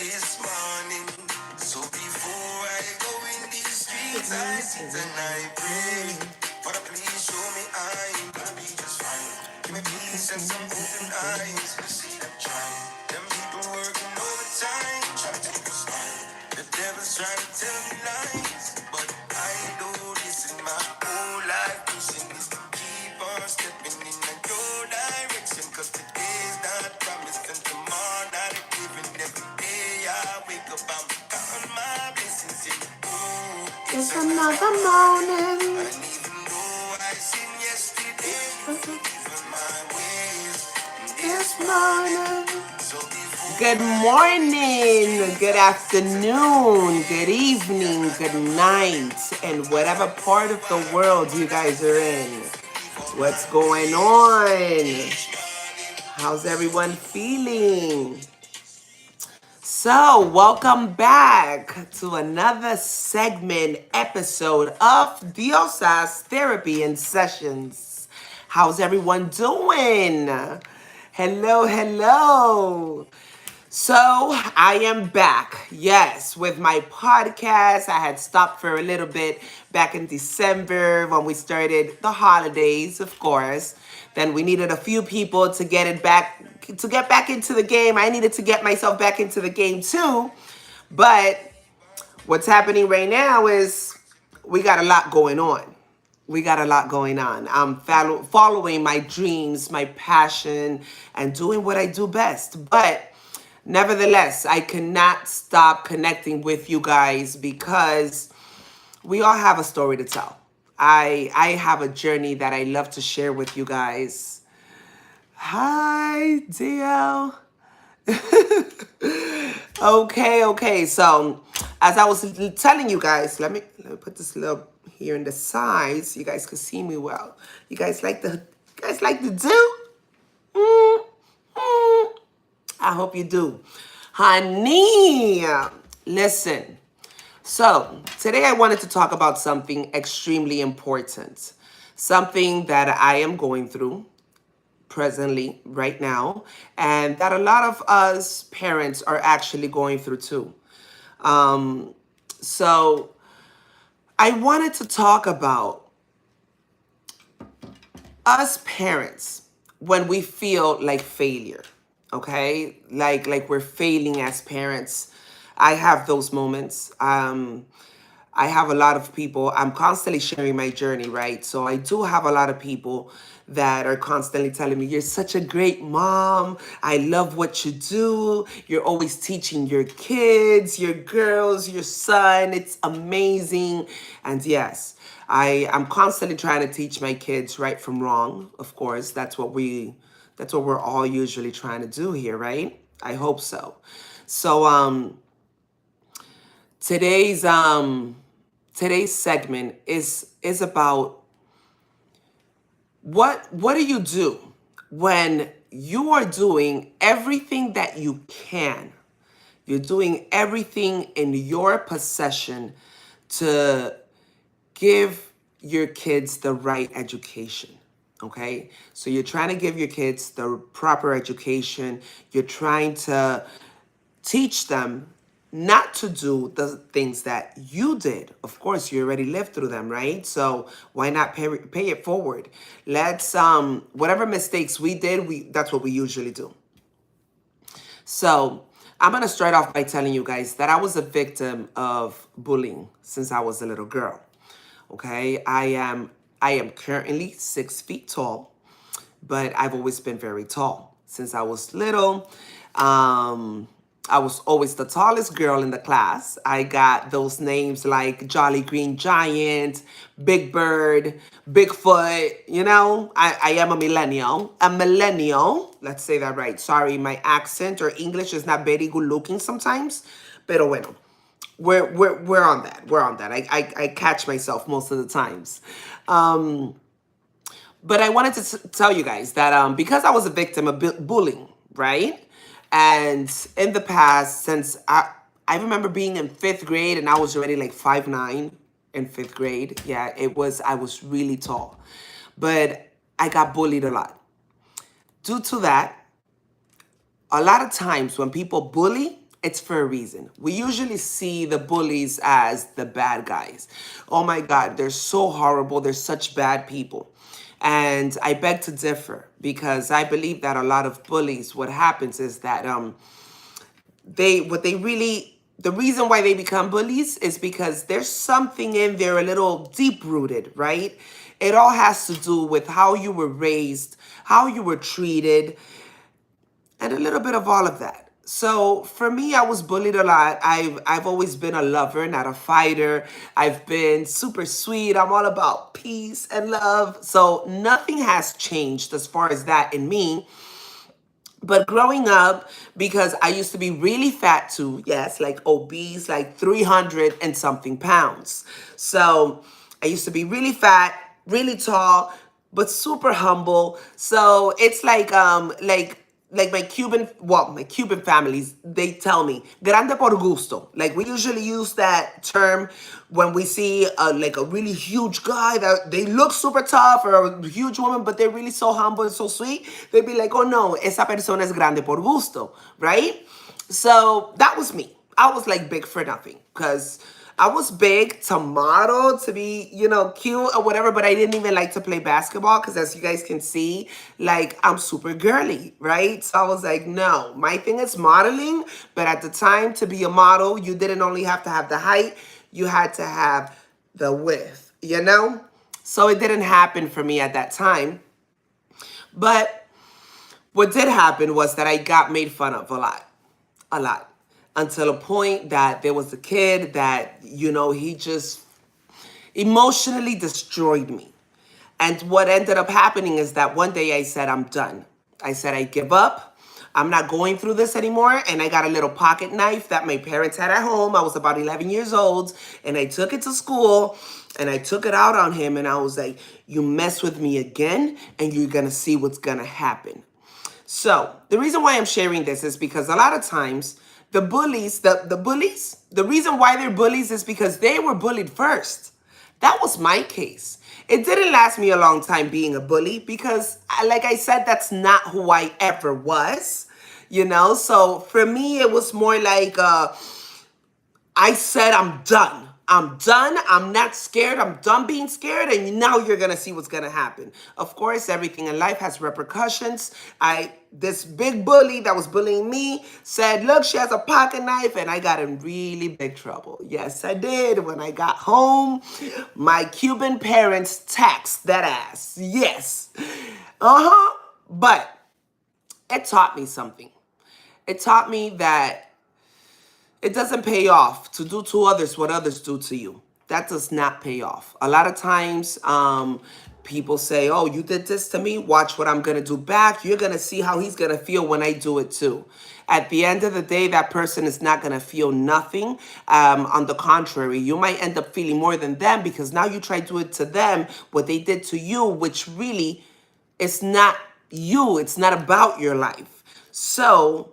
this morning. So before I go in these streets, I sit and I pray. Father, please show me I'm gonna be just fine. Give me peace and some open eyes to see them trying. Them people working overtime, trying to take us on. The devil's trying to tell me lies, but I know this in my whole life. Mission is to keep on stepping in your direction, cause today's not promised and tomorrow not given. Every day I wake up, I'm counting my blessings in. Oh, it's another morning. And even though I sinned yesterday, you forgiven my ways this morning. Good morning, good afternoon, good evening, good night, and whatever part of the world you guys are in. What's going on? How's everyone feeling? So, welcome back to another episode of Diosa's Therapy and Sessions. How's everyone doing? Hello, hello. So, I am back, yes, with my podcast. I had stopped for a little bit back in December when we started the holidays, of course. Then we needed a few people to get back into the game. I needed to get myself back into the game too. But what's happening right now is we got a lot going on. I'm following my dreams, my passion, and doing what I do best. But nevertheless, I cannot stop connecting with you guys because we all have a story to tell. I have a journey that I love to share with you guys. Hi, DL. Okay. So, as I was telling you guys, let me put this little here in the sides so you guys can see me well. You guys like the do? I hope you do. Honey, listen. So, today I wanted to talk about something extremely important. Something that I am going through presently, right now, and that a lot of us parents are actually going through too. So, I wanted to talk about us parents when we feel like failure. Okay, like we're failing as parents. I have those moments. I have a lot of people. I'm constantly sharing my journey, right? So I do have a lot of people that are constantly telling me, "You're such a great mom. I love what you do. You're always teaching your kids, your girls, your son. It's amazing." And yes, I'm constantly trying to teach my kids right from wrong. Of course, that's what we're all usually trying to do here, right? I hope so. So today's today's segment is about what do you do when you are doing everything that you can. You're doing everything in your possession to give your kids the right education. Okay, so you're trying to give your kids the proper education. You're trying to teach them not to do the things that you did. Of course, you already lived through them, right? So why not pay it forward? Let's whatever mistakes we did, that's what we usually do. So I'm gonna start off by telling you guys that I was a victim of bullying since I was a little girl. Okay, I am currently 6 feet tall, but I've always been very tall since I was little. I was always the tallest girl in the class. I got those names like Jolly Green Giant, Big Bird, Bigfoot. You know, I am a millennial. A millennial. Let's say that right. Sorry, my accent or English is not very good looking sometimes. Pero bueno. We're on that. We're on that. I catch myself most of the times. But I wanted to tell you guys that because I was a victim of bullying, right? And in the past, since I remember being in 5th grade and I was already like 5'9" in 5th grade. Yeah, I was really tall. But I got bullied a lot. Due to that, a lot of times when people bully, It's for a reason. We usually see the bullies as the bad guys. Oh my God, they're so horrible. They're such bad people. And I beg to differ because I believe that a lot of bullies, what happens is that they really, the reason why they become bullies is because there's something in there a little deep rooted, right? It all has to do with how you were raised, how you were treated, and a little bit of all of that. So for me, I was bullied a lot. I've always been a lover, not a fighter. I've been super sweet. I'm all about peace and love. So nothing has changed as far as that in me. But growing up, because I used to be really fat too, yes, like obese, like 300 and something pounds. So I used to be really fat, really tall, but super humble. So it's like my Cuban families, they tell me grande por gusto. Like we usually use that term when we see like a really huge guy that they look super tough, or a huge woman, but they're really so humble and so sweet. They'd be like, oh no, esa persona es grande por gusto, right? So that was me. I was like big for nothing because I was big to model, to be, cute or whatever, but I didn't even like to play basketball because, as you guys can see, like I'm super girly, right? So I was like, no, my thing is modeling. But at the time, to be a model, you didn't only have to have the height, you had to have the width, you know? So it didn't happen for me at that time. But what did happen was that I got made fun of a lot, until a point that there was a kid that, he just emotionally destroyed me. And what ended up happening is that one day I said, I'm done. I said, I give up. I'm not going through this anymore. And I got a little pocket knife that my parents had at home. I was about 11 years old. And I took it to school and I took it out on him. And I was like, you mess with me again and you're going to see what's going to happen. So the reason why I'm sharing this is because a lot of times the reason why they're bullies is because they were bullied first. That was my case. It didn't last me a long time being a bully because, like I said, that's not who I ever was, So for me, it was more like, I said, I'm done. I'm done. I'm not scared. I'm done being scared. And now you're going to see what's going to happen. Of course, everything in life has repercussions. This big bully that was bullying me said, look, she has a pocket knife. And I got in really big trouble. Yes, I did. When I got home, my Cuban parents taxed that ass. Yes. Uh-huh. But it taught me something. It taught me that it doesn't pay off to do to others what others do to you. That does not pay off. A lot of times, people say, oh, you did this to me. Watch what I'm going to do back. You're going to see how he's going to feel when I do it too. At the end of the day, that person is not going to feel nothing. On the contrary, you might end up feeling more than them because now you try to do it to them, what they did to you, which really is not you. It's not about your life. So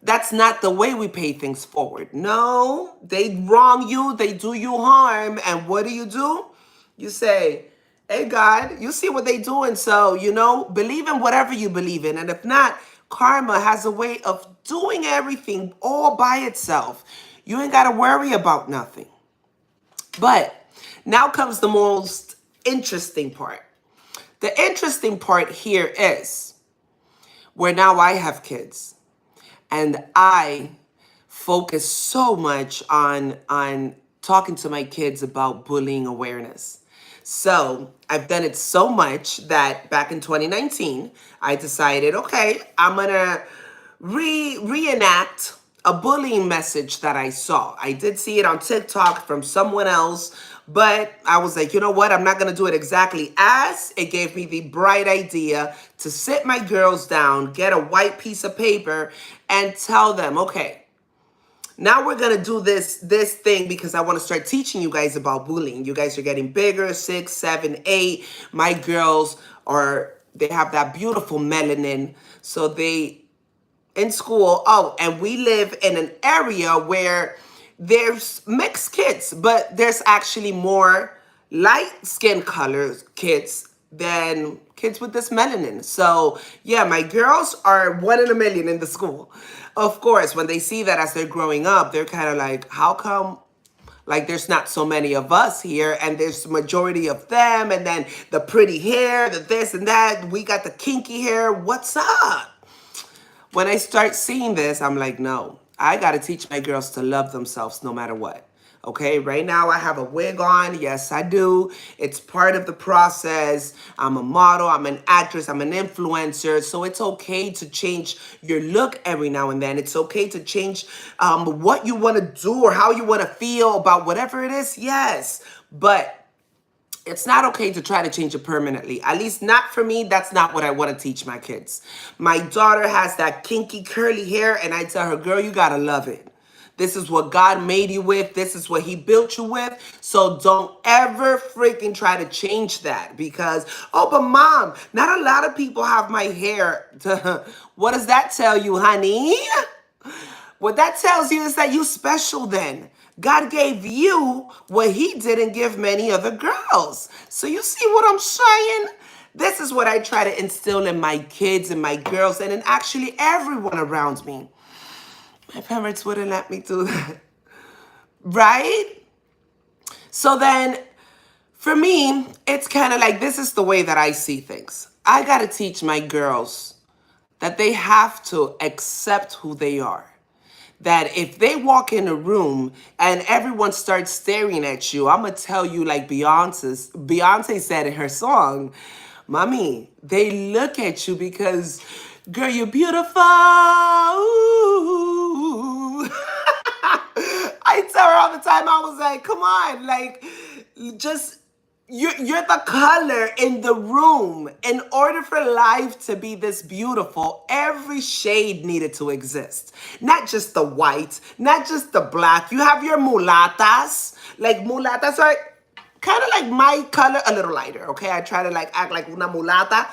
that's not the way we pay things forward. No, they wrong you, they do you harm, and what do? You say, hey, God, you see what they doing, so, believe in whatever you believe in, and if not, karma has a way of doing everything all by itself. You ain't got to worry about nothing. But now comes the most interesting part. The interesting part here is where now I have kids. And I focus so much on talking to my kids about bullying awareness. So I've done it so much that back in 2019, I decided, okay, I'm gonna reenact a bullying message that I saw. I did see it on TikTok from someone else, but I was like, you know what? I'm not going to do it exactly as. It gave me the bright idea to sit my girls down, get a white piece of paper, and tell them, okay, now we're going to do this thing because I want to start teaching you guys about bullying. You guys are getting bigger, 6, 7, 8. My girls they have that beautiful melanin. So in school, oh, and we live in an area where there's mixed kids, but there's actually more light skin color kids than kids with this melanin. So yeah, my girls are 1 in a million in the school. Of course, when they see that as they're growing up, they're kind of like, how come like there's not so many of us here and there's the majority of them, and then the pretty hair, the this and that, we got the kinky hair, what's up? When I start seeing this, I'm like, no, I got to teach my girls to love themselves no matter what. Okay, right now I have a wig on. Yes, I do. It's part of the process. I'm a model, I'm an actress, I'm an influencer. So it's okay to change your look every now and then. It's okay to change what you want to do or how you want to feel about whatever it is. Yes, but it's not okay to try to change it permanently. At least not for me. That's not what I want to teach my kids. My daughter has that kinky curly hair, and I tell her, girl, you gotta love it. This is what God made you with. This is what he built you with. So don't ever freaking try to change that because, oh, but mom, not a lot of people have my hair. What does that tell you, honey? What that tells you is that you special then. God gave you what he didn't give many other girls. So you see what I'm saying? This is what I try to instill in my kids and my girls and in actually everyone around me. My parents wouldn't let me do that. Right? So then for me, it's kind of like this is the way that I see things. I got to teach my girls that they have to accept who they are. That if they walk in a room and everyone starts staring at you, I'm gonna tell you like Beyonce said in her song, Mommy, they look at you because, girl, you're beautiful. Ooh. I tell her all the time, I was like, come on, like, just you're the color in the room. In order for life to be this beautiful, every shade needed to exist. Not just the white, not just the black. You have your mulatas. Like mulatas are kind of like my color, a little lighter. Okay, I try to like act like una mulata.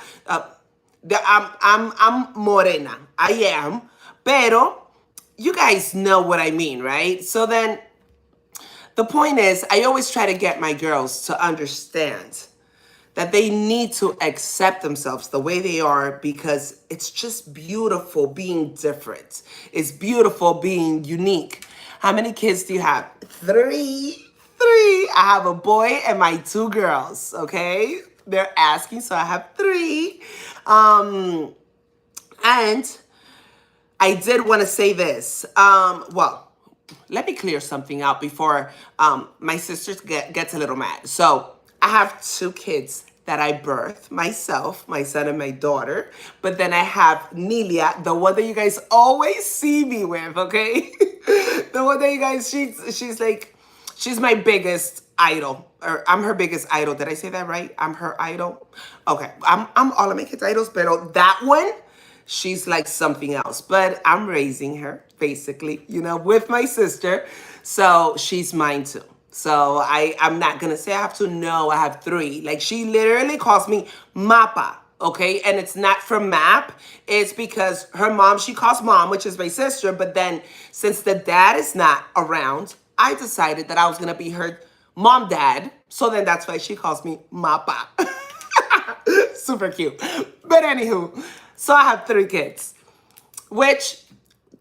I'm morena. I am, pero you guys know what I mean, right? So then the point is, I always try to get my girls to understand that they need to accept themselves the way they are because it's just beautiful being different. It's beautiful being unique. How many kids do you have? Three. Three. I have a boy and my two girls, okay? They're asking, so I have three. And I did want to say this. Well, let me clear something out before my sisters gets a little mad. So I have two kids that I birthed myself, my son and my daughter. But then I have Nelia, the one that you guys always see me with, okay? The one that you guys, she's like, she's my biggest idol. Or I'm her biggest idol. Did I say that right? I'm her idol. Okay, I'm all of my kids' idols, but that one, she's like something else. But I'm raising her, basically, with my sister. So she's mine too. So I'm not gonna say I have to know I have three. Like she literally calls me Mapa. Okay, and it's not from map. It's because her mom, she calls mom, which is my sister. But then since the dad is not around, I decided that I was gonna be her mom dad. So then that's why she calls me Mapa. Super cute. But anywho, so I have three kids, which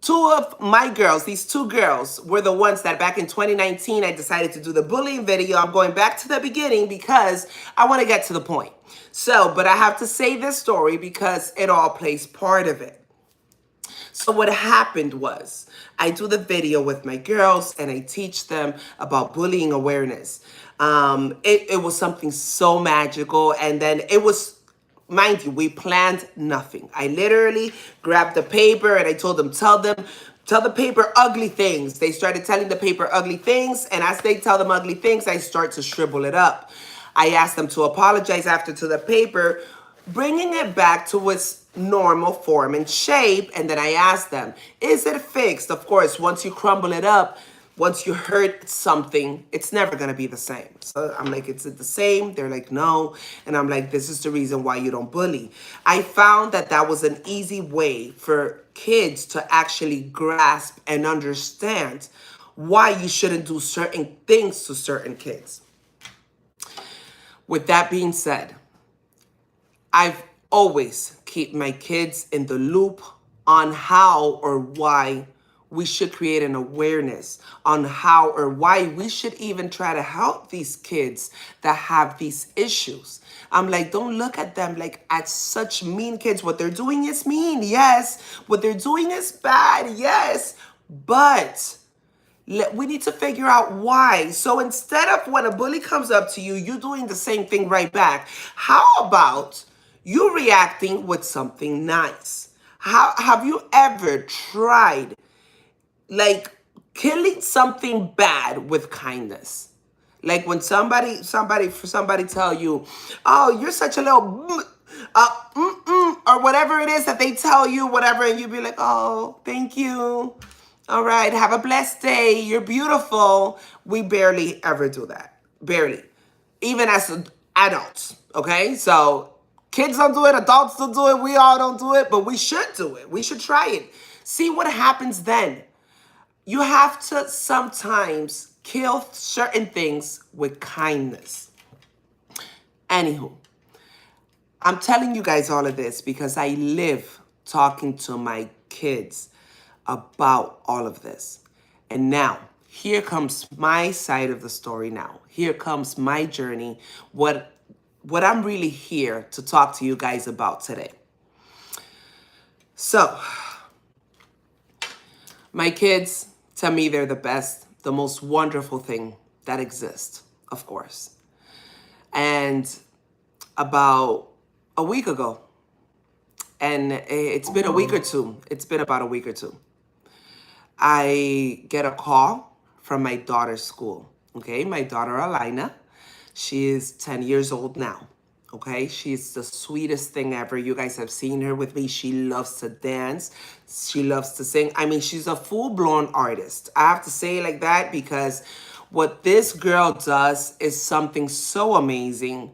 two of my girls, these two girls, were the ones that back in 2019, I decided to do the bullying video. I'm going back to the beginning because I want to get to the point. So, but I have to say this story because it all plays part of it. So what happened was I do the video with my girls and I teach them about bullying awareness. It was something so magical. And then it was, mind you, we planned nothing. I literally grabbed the paper and I told them, tell the paper ugly things. They started telling the paper ugly things. And as they tell them ugly things, I start to shrivel it up. I asked them to apologize after to the paper, bringing it back to its normal form and shape. And then I asked them, is it fixed? Of course, once you crumble it up, once you hurt something, it's never going to be the same. So I'm like, is it the same? They're like, no. And I'm like, this is the reason why you don't bully. I found that that was an easy way for kids to actually grasp and understand why you shouldn't do certain things to certain kids. With that being said, I've always keep my kids in the loop on how or why we should create an awareness on how or why we should even try to help these kids that have these issues. I'm like, don't look at them like at such mean kids. What they're doing is mean, yes. What they're doing is bad, yes. But we need to figure out why. So instead of when a bully comes up to you, you doing the same thing right back. How about you reacting with something nice? How have you ever tried like killing something bad with kindness? Like when somebody tell you, "Oh, you're such a little," or whatever it is that they tell you, whatever, and you be like, "Oh, thank you. All right, have a blessed day. You're beautiful." We barely ever do that. Barely, even as adults. Okay, so kids don't do it, adults don't do it, we all don't do it, but we should do it. We should try it. See what happens then. You have to sometimes kill certain things with kindness. Anywho, I'm telling you guys all of this because I live talking to my kids about all of this. And now, here comes my side of the story now. Here comes my journey, what I'm really here to talk to you guys about today. So, my kids tell me they're the best, the most wonderful thing that exists, of course. And about a week ago, and it's been a week or two, it's been about a week or two, I get a call from my daughter's school. Okay, my daughter Alina, she is 10 years old now. Okay, she's the sweetest thing ever. You guys have seen her with me. She loves to dance. She loves to sing. I mean, she's a full-blown artist. I have to say it like that because what this girl does is something so amazing.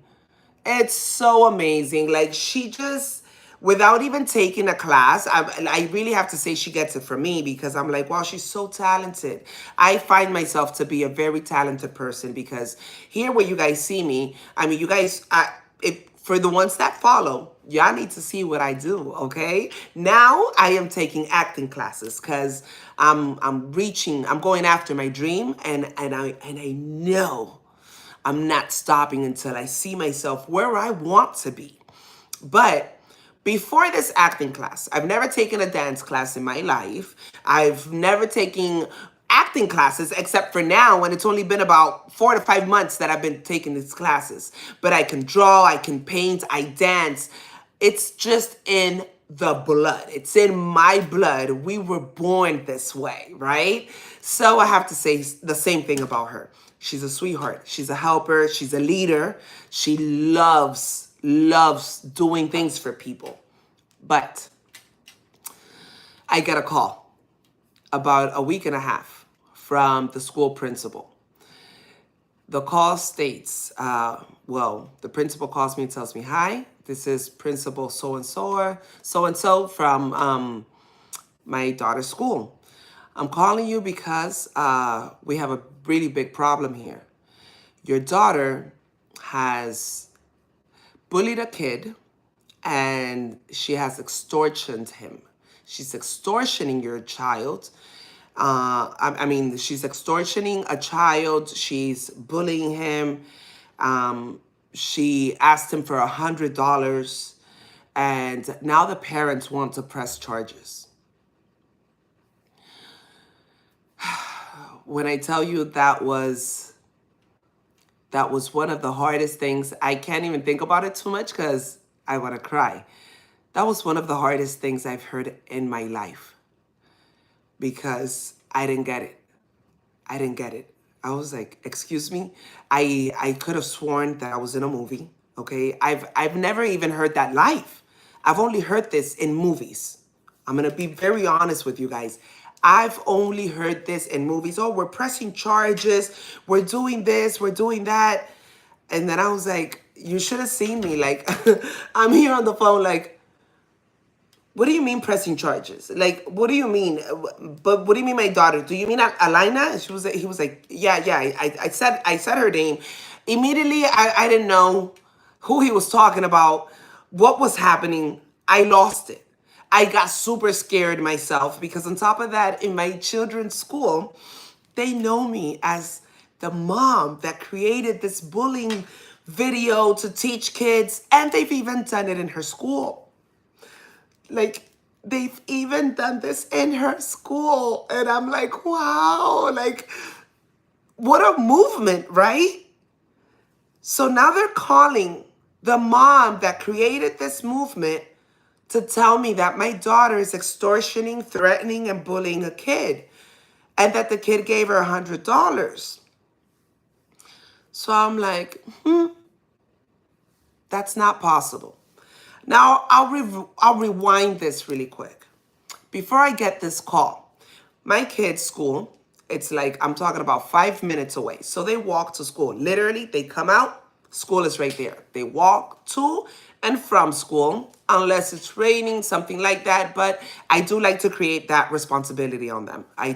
It's so amazing. Like she just, without even taking a class, I really have to say she gets it from me because I'm like, wow, she's so talented. I find myself to be a very talented person because here where you guys see me, I mean, you guys, for the ones that follow, y'all need to see what I do, okay? Now I am taking acting classes because I'm going after my dream and I know I'm not stopping until I see myself where I want to be. But before this acting class, I've never taken a dance class in my life. I've never taken acting classes except for now when it's only been about 4 to 5 months that I've been taking these classes. But I can draw, I can paint, I dance. It's just in the blood. It's in my blood. We were born this way, right? So I have to say the same thing about her. She's a sweetheart. She's a helper. She's a leader. She loves doing things for people. But I get a call about a week and a half from the school principal. The call states, the principal calls me and tells me, "Hi, this is Principal so-and-so from my daughter's school. I'm calling you because we have a really big problem here. Your daughter has bullied a kid and she has extortioned him. She's extortioning your child. I mean, she's extortioning a child. She's bullying him. She asked him for $100, and now the parents want to press charges." When I tell you that was one of the hardest things, I can't even think about it too much because I want to cry. That was one of the hardest things I've heard in my life because I didn't get it. I didn't get it. I was like, "Excuse me?" I could have sworn that I was in a movie. Okay, I've never even heard that live. I've only heard this in movies. I'm gonna be very honest with you guys. I've only heard this in movies. Oh, we're pressing charges. We're doing this. We're doing that. And then I was like, you should have seen me. Like, I'm here on the phone, like, what do you mean pressing charges? Like, what do you mean? But what do you mean, my daughter? Do you mean Alina? He was like, yeah. I said her name. Immediately, I didn't know who he was talking about, what was happening. I lost it. I got super scared myself because on top of that, in my children's school, they know me as the mom that created this bullying video to teach kids, and they've even done it in her school. Like, they've even done this in her school. And I'm like, wow, like, what a movement, right? So now they're calling the mom that created this movement to tell me that my daughter is extortioning, threatening, and bullying a kid, and that the kid gave her $100. So I'm like, that's not possible. Now I'll rewind this really quick. Before I get this call, my kid's school, it's like I'm talking about 5 minutes away. So they walk to school. Literally, they come out, school is right there. They walk to and from school, unless it's raining, something like that. But I do like to create that responsibility on them. I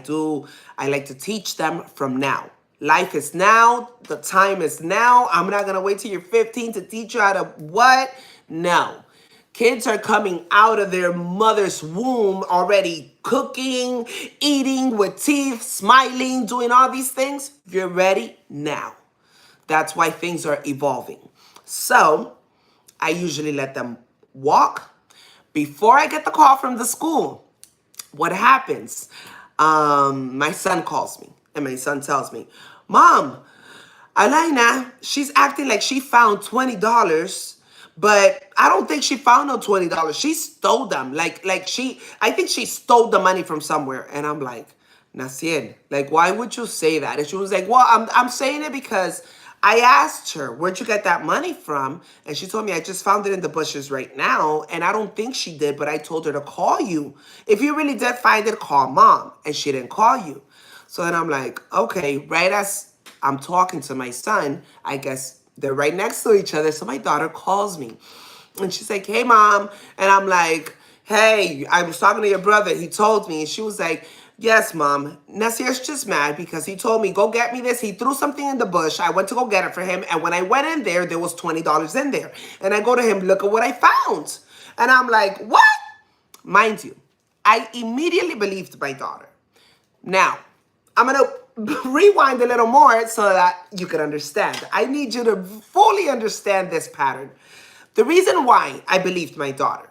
like to teach them from now. Life is now. The time is now. I'm not going to wait till you're 15 to teach you how to what? No. Kids are coming out of their mother's womb already cooking, eating with teeth, smiling, doing all these things. You're ready now. That's why things are evolving. So I usually let them walk. Before I get the call from the school, what happens? My son calls me and my son tells me, Mom, Alina, she's acting like she found $20, but I don't think she found no $20. She stole them. I think she stole the money from somewhere. And I'm like, Naciel, like, why would you say that? And she was like, well, I'm saying it because I asked her, where'd you get that money from? And she told me, I just found it in the bushes right now. And I don't think she did, but I told her to call you. If you really did find it, call mom. And she didn't call you. So then I'm like, okay, right as I'm talking to my son, I guess they're right next to each other. So my daughter calls me and she's like, hey, mom. And I'm like, hey, I was talking to your brother. He told me. And she was like, yes, mom. Nasir's just mad because he told me, go get me this. He threw something in the bush. I went to go get it for him. And when I went in there was $20 in there. And I go to him, look at what I found. And I'm like, what? Mind you, I immediately believed my daughter. Now, I'm going to rewind a little more so that you can understand. I need you to fully understand this pattern. The reason why I believed my daughter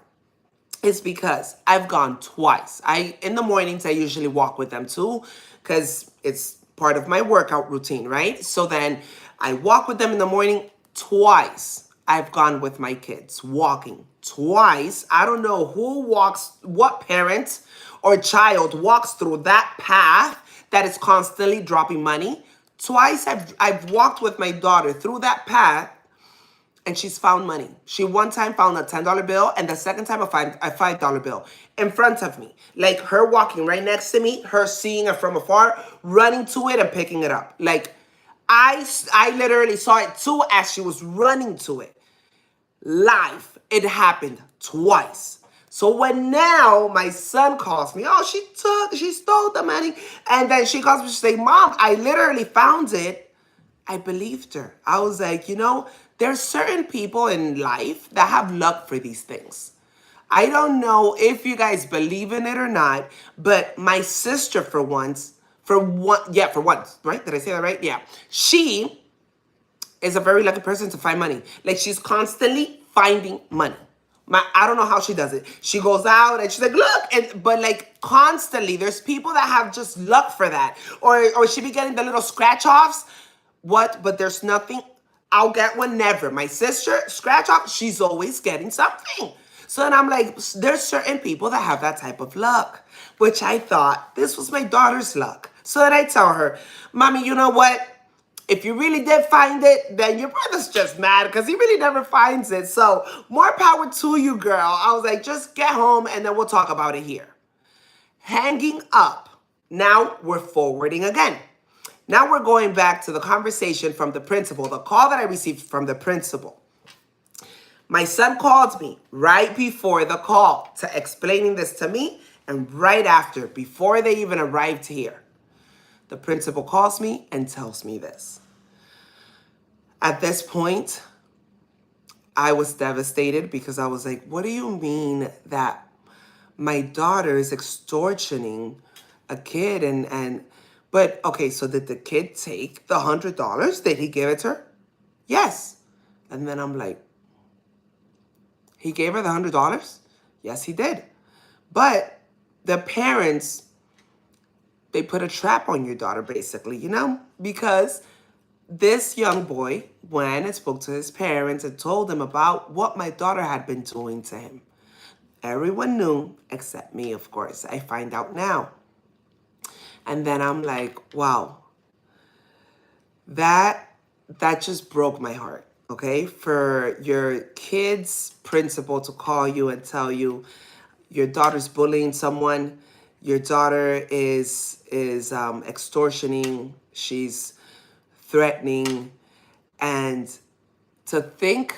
is because I've gone twice. In the mornings, I usually walk with them too because it's part of my workout routine, right? So then I walk with them in the morning twice. I've gone with my kids walking twice. I don't know what parent or child walks through that path that is constantly dropping money. Twice I've walked with my daughter through that path and she's found money. She one time found a $10 bill and the second time a $5 bill in front of me. Like her walking right next to me, her seeing it from afar, running to it and picking it up. Like I literally saw it too as she was running to it. Live. It happened twice. So when now my son calls me, oh, she stole the money. And then she calls me, she say, Mom, I literally found it. I believed her. I was like, there's certain people in life that have luck for these things. I don't know if you guys believe in it or not, but my sister for once, right? Did I say that right? Yeah. She is a very lucky person to find money. Like she's constantly finding money. I don't know how she does it. She goes out and she's like, look, but like constantly, there's people that have just luck for that. Or she be getting the little scratch offs. What? But there's nothing. I'll get one never. My sister, scratch off, she's always getting something. So then I'm like, there's certain people that have that type of luck, which I thought this was my daughter's luck. So then I tell her, Mommy, you know what? If you really did find it, then your brother's just mad because he really never finds it. So more power to you, girl. I was like, just get home and then we'll talk about it here. Hanging up. Now we're forwarding again. Now we're going back to the conversation from the principal, the call that I received from the principal. My son called me right before the call to explaining this to me and right after, before they even arrived here. The principal calls me and tells me this. At this point, I was devastated because I was like, what do you mean that my daughter is extortioning a kid and but okay, so did the kid take the $100? Did he give it to her? Yes. And then I'm like, he gave her the $100? Yes, he did. But the parents, they put a trap on your daughter, basically, because this young boy went and spoke to his parents and told them about what my daughter had been doing to him. Everyone knew except me, of course. I find out now. And then I'm like, wow, that that just broke my heart. Okay? For your kid's principal to call you and tell you your daughter's bullying someone, your daughter is extortioning, she's threatening, and to think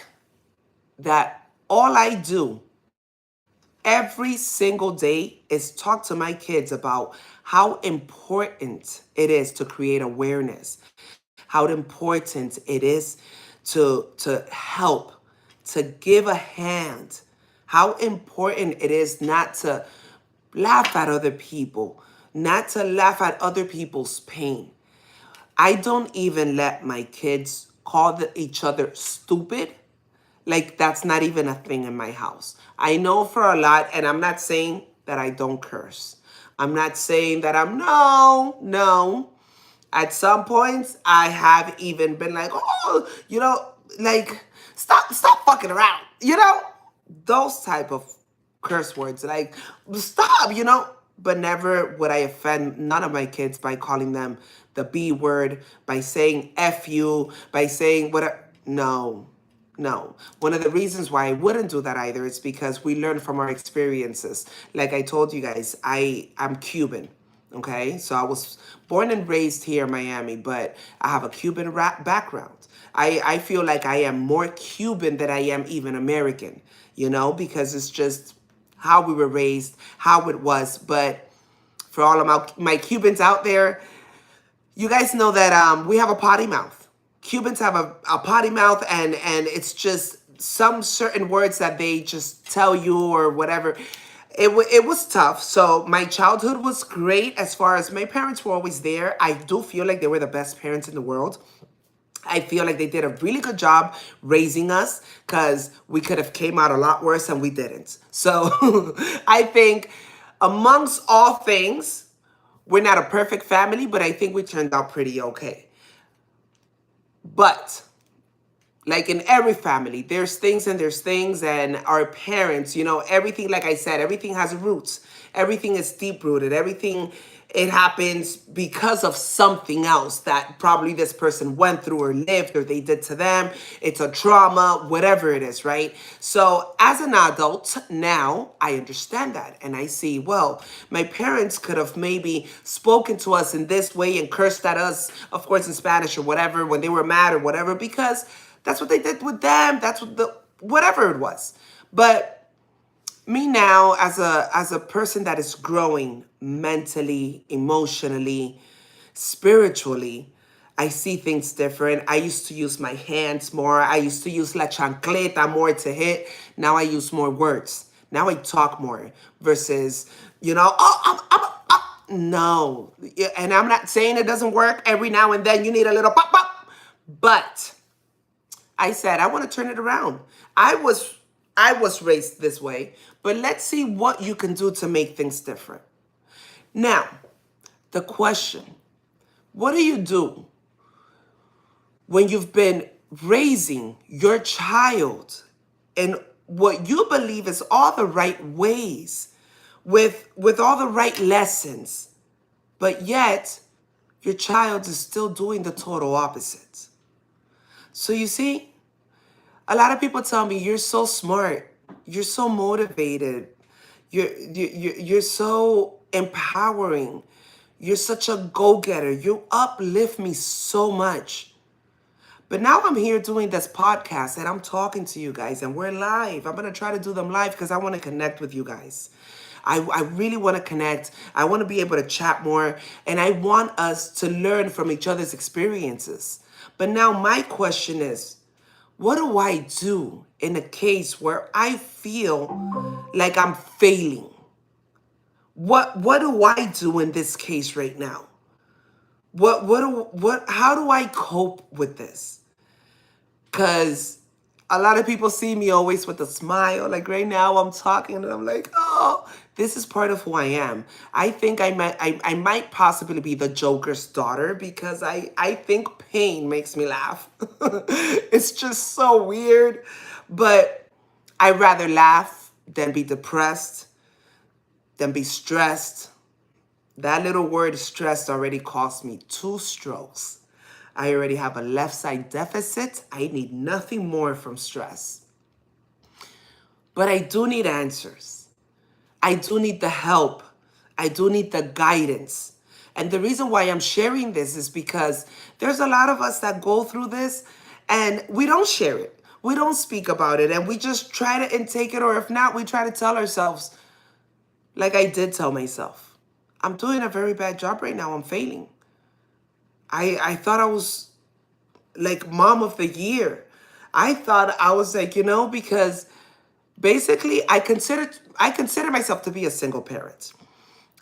that all I do every single day is talk to my kids about how important it is to create awareness, how important it is to help, to give a hand, how important it is not to laugh at other people, not to laugh at other people's pain. I don't even let my kids call each other stupid. Like, that's not even a thing in my house. I know for a lot, and I'm not saying that I don't curse. I'm not saying that no. At some points, I have even been like, oh, like, stop fucking around, those type of curse words, like, stop, but never would I offend none of my kids by calling them the B word, by saying F you, by saying whatever. No, no. One of the reasons why I wouldn't do that either is because we learn from our experiences. Like I told you guys, I'm Cuban. Okay, so I was born and raised here in Miami, but I have a Cuban rap background. I feel like I am more Cuban than I am even American, because it's just how we were raised, how it was. But for all of my Cubans out there, you guys know that we have a potty mouth. Cubans have a potty mouth, and it's just some certain words that they just tell you or whatever. It was tough. So my childhood was great as far as my parents were always there. I do feel like they were the best parents in the world. I feel like they did a really good job raising us because we could have came out a lot worse and we didn't. So I think amongst all things, we're not a perfect family, but I think we turned out pretty okay. But like in every family, there's things and there's things, and our parents, everything, like I said, everything has roots. Everything is deep rooted. Everything, it happens because of something else that probably this person went through or lived or they did to them. It's a trauma, whatever it is, right? So as an adult now, I understand that. And I see, well, my parents could have maybe spoken to us in this way and cursed at us, of course, in Spanish or whatever, when they were mad or whatever, because that's what they did with them. That's whatever it was. But me now, as a person that is growing mentally, emotionally, spiritually, I see things different. I used to use my hands more. I used to use la chancleta more to hit. Now I use more words. Now I talk more versus, oh, no. Yeah, and I'm not saying it doesn't work. Every now and then you need a little pop, pop. But I said, I want to turn it around. I was raised this way, but let's see what you can do to make things different. Now, the question, what do you do when you've been raising your child in what you believe is all the right ways, with all the right lessons, but yet your child is still doing the total opposite? So you see, a lot of people tell me, you're so smart, you're so motivated, you're so empowering, you're such a go-getter, you uplift me so much. But now I'm here doing this podcast and I'm talking to you guys and we're live. I'm going to try to do them live because I want to connect with you guys. I really want to connect. I want to be able to chat more, and I want us to learn from each other's experiences. But now my question is, what do I do in a case where I feel like I'm failing? What do I do in this case right now? How do I cope with this? Cause a lot of people see me always with a smile. Like right now I'm talking and I'm like, oh, this is part of who I am. I think I might possibly be the Joker's daughter because I think pain makes me laugh. It's just so weird. But I'd rather laugh than be depressed, than be stressed. That little word stressed already cost me 2 strokes. I already have a left side deficit. I need nothing more from stress. But I do need answers. I do need the help. I do need the guidance. And the reason why I'm sharing this is because there's a lot of us that go through this and we don't share it. We don't speak about it and we just try to intake it, or if not, we try to tell ourselves, like I did tell myself, I'm doing a very bad job right now. I'm failing. I thought I was like mom of the year. I thought I was like, because basically I consider myself to be a single parent.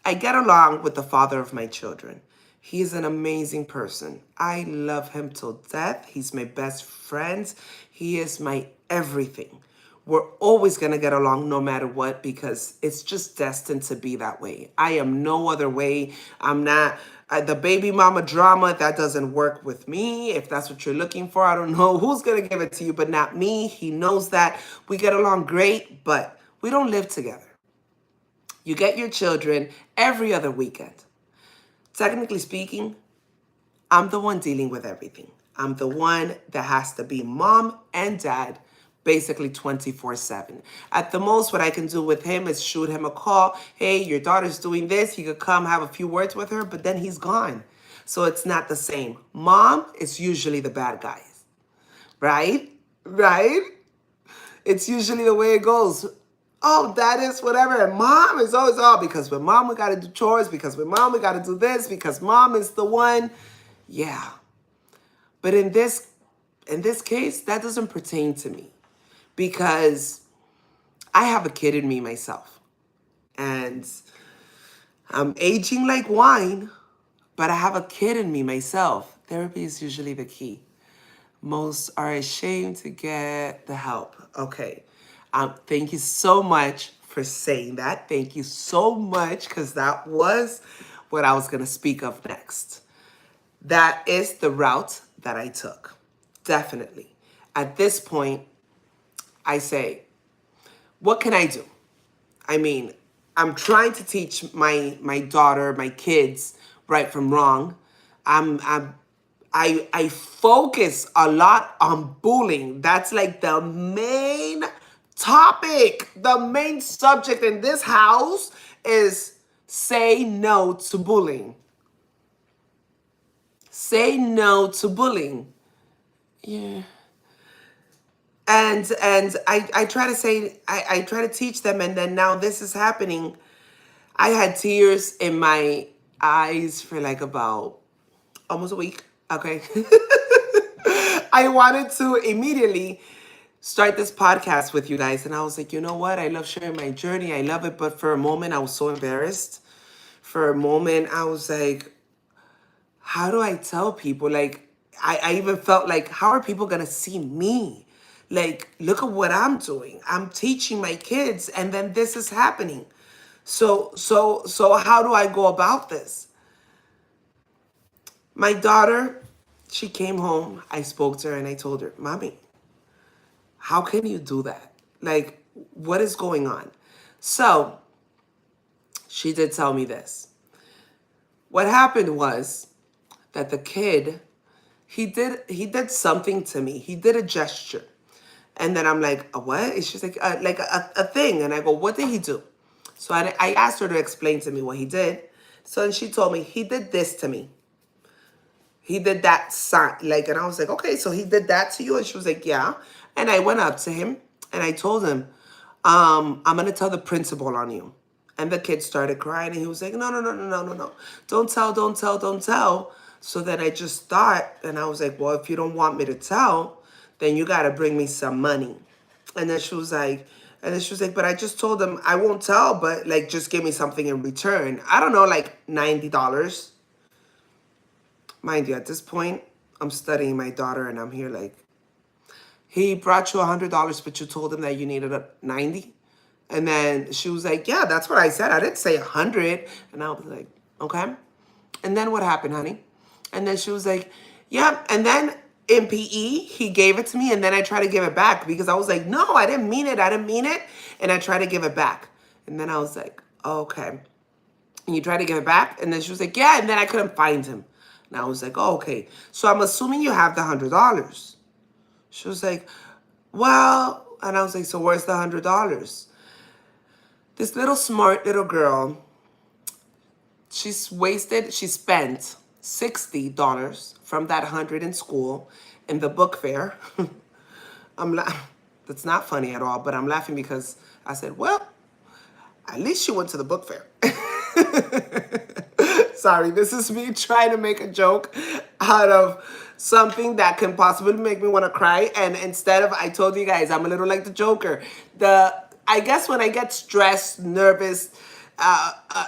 I get along with the father of my children. He is an amazing person. I love him till death. He's my best friend. He is my everything. We're always going to get along no matter what because it's just destined to be that way. I am no other way. I'm not the baby mama drama. That doesn't work with me. If that's what you're looking for, I don't know who's going to give it to you, but not me. He knows that. We get along great, but we don't live together. You get your children every other weekend. Technically speaking, I'm the one dealing with everything. I'm the one that has to be mom and dad basically 24/7. At the most, what I can do with him is shoot him a call. Hey, your daughter's doing this. He could come have a few words with her, but then he's gone. So it's not the same. Mom is usually the bad guys, right? Right? It's usually the way it goes. Oh, that is whatever. And mom is always all because with mom we gotta do chores, because with mom we gotta do this, because mom is the one. Yeah. But in this case, that doesn't pertain to me because I have a kid in me myself. And I'm aging like wine, but I have a kid in me myself. Therapy is usually the key. Most are ashamed to get the help. Okay. Thank you so much for saying that. Thank you so much because that was what I was going to speak of next. That is the route that I took. Definitely. At this point, I say, what can I do? I mean, I'm trying to teach my daughter, my kids, right from wrong. I'm I focus a lot on bullying. That's like the main topic. The main subject in this house is say no to bullying. Say no to bullying. Yeah. And I try to say I try to teach them, and then now this is happening. I had tears in my eyes for like about almost a week. Okay. I wanted to immediately start this podcast with you guys. And I was like, you know what? I love sharing my journey. I love it. But for a moment, I was so embarrassed. For a moment, I was like, how do I tell people? Like, I even felt like, how are people going to see me? Like, look at what I'm doing. I'm teaching my kids, and then this is happening. So how do I go about this? My daughter, she came home. I spoke to her and I told her, Mommy, how can you do that? Like, what is going on? So she did tell me this. What happened was that the kid, he did something to me. He did a gesture. And then I'm like, a what? And she's like a thing. And I go, what did he do? So I asked her to explain to me what he did. So then she told me, he did this to me. He did that sign, like, and I was like, okay, so he did that to you? And she was like, yeah. And I went up to him and I told him, I'm gonna tell the principal on you. And the kid started crying and he was like, no, no, no, no, no, no, no. Don't tell, don't tell, don't tell. So then I just thought, and I was like, well, if you don't want me to tell, then you gotta bring me some money. And then she was like, And then she was like, but I just told them I won't tell, but like just give me something in return. I don't know, like $90. Mind you, at this point, I'm studying my daughter and I'm here like, he brought you $100, but you told him that you needed a 90. And then she was like, yeah, that's what I said. I didn't say 100. And I was like, okay. And then what happened, honey? And then she was like, yeah. And then in PE, he gave it to me. And then I tried to give it back because I was like, no, I didn't mean it. I didn't mean it. And I tried to give it back. And then I was like, okay. And you tried to give it back? And then she was like, yeah. And then I couldn't find him. And I was like, oh, okay. So I'm assuming you have the $100. She was like, well, and I was like, so where's the $100? This little smart little girl, she spent $60 from that 100 in school in the book fair. That's not funny at all, but I'm laughing because I said, well, at least she went to the book fair. Sorry, this is me trying to make a joke out of something that can possibly make me want to cry. And instead of, I told you guys, I'm a little like the Joker. I guess when I get stressed, nervous,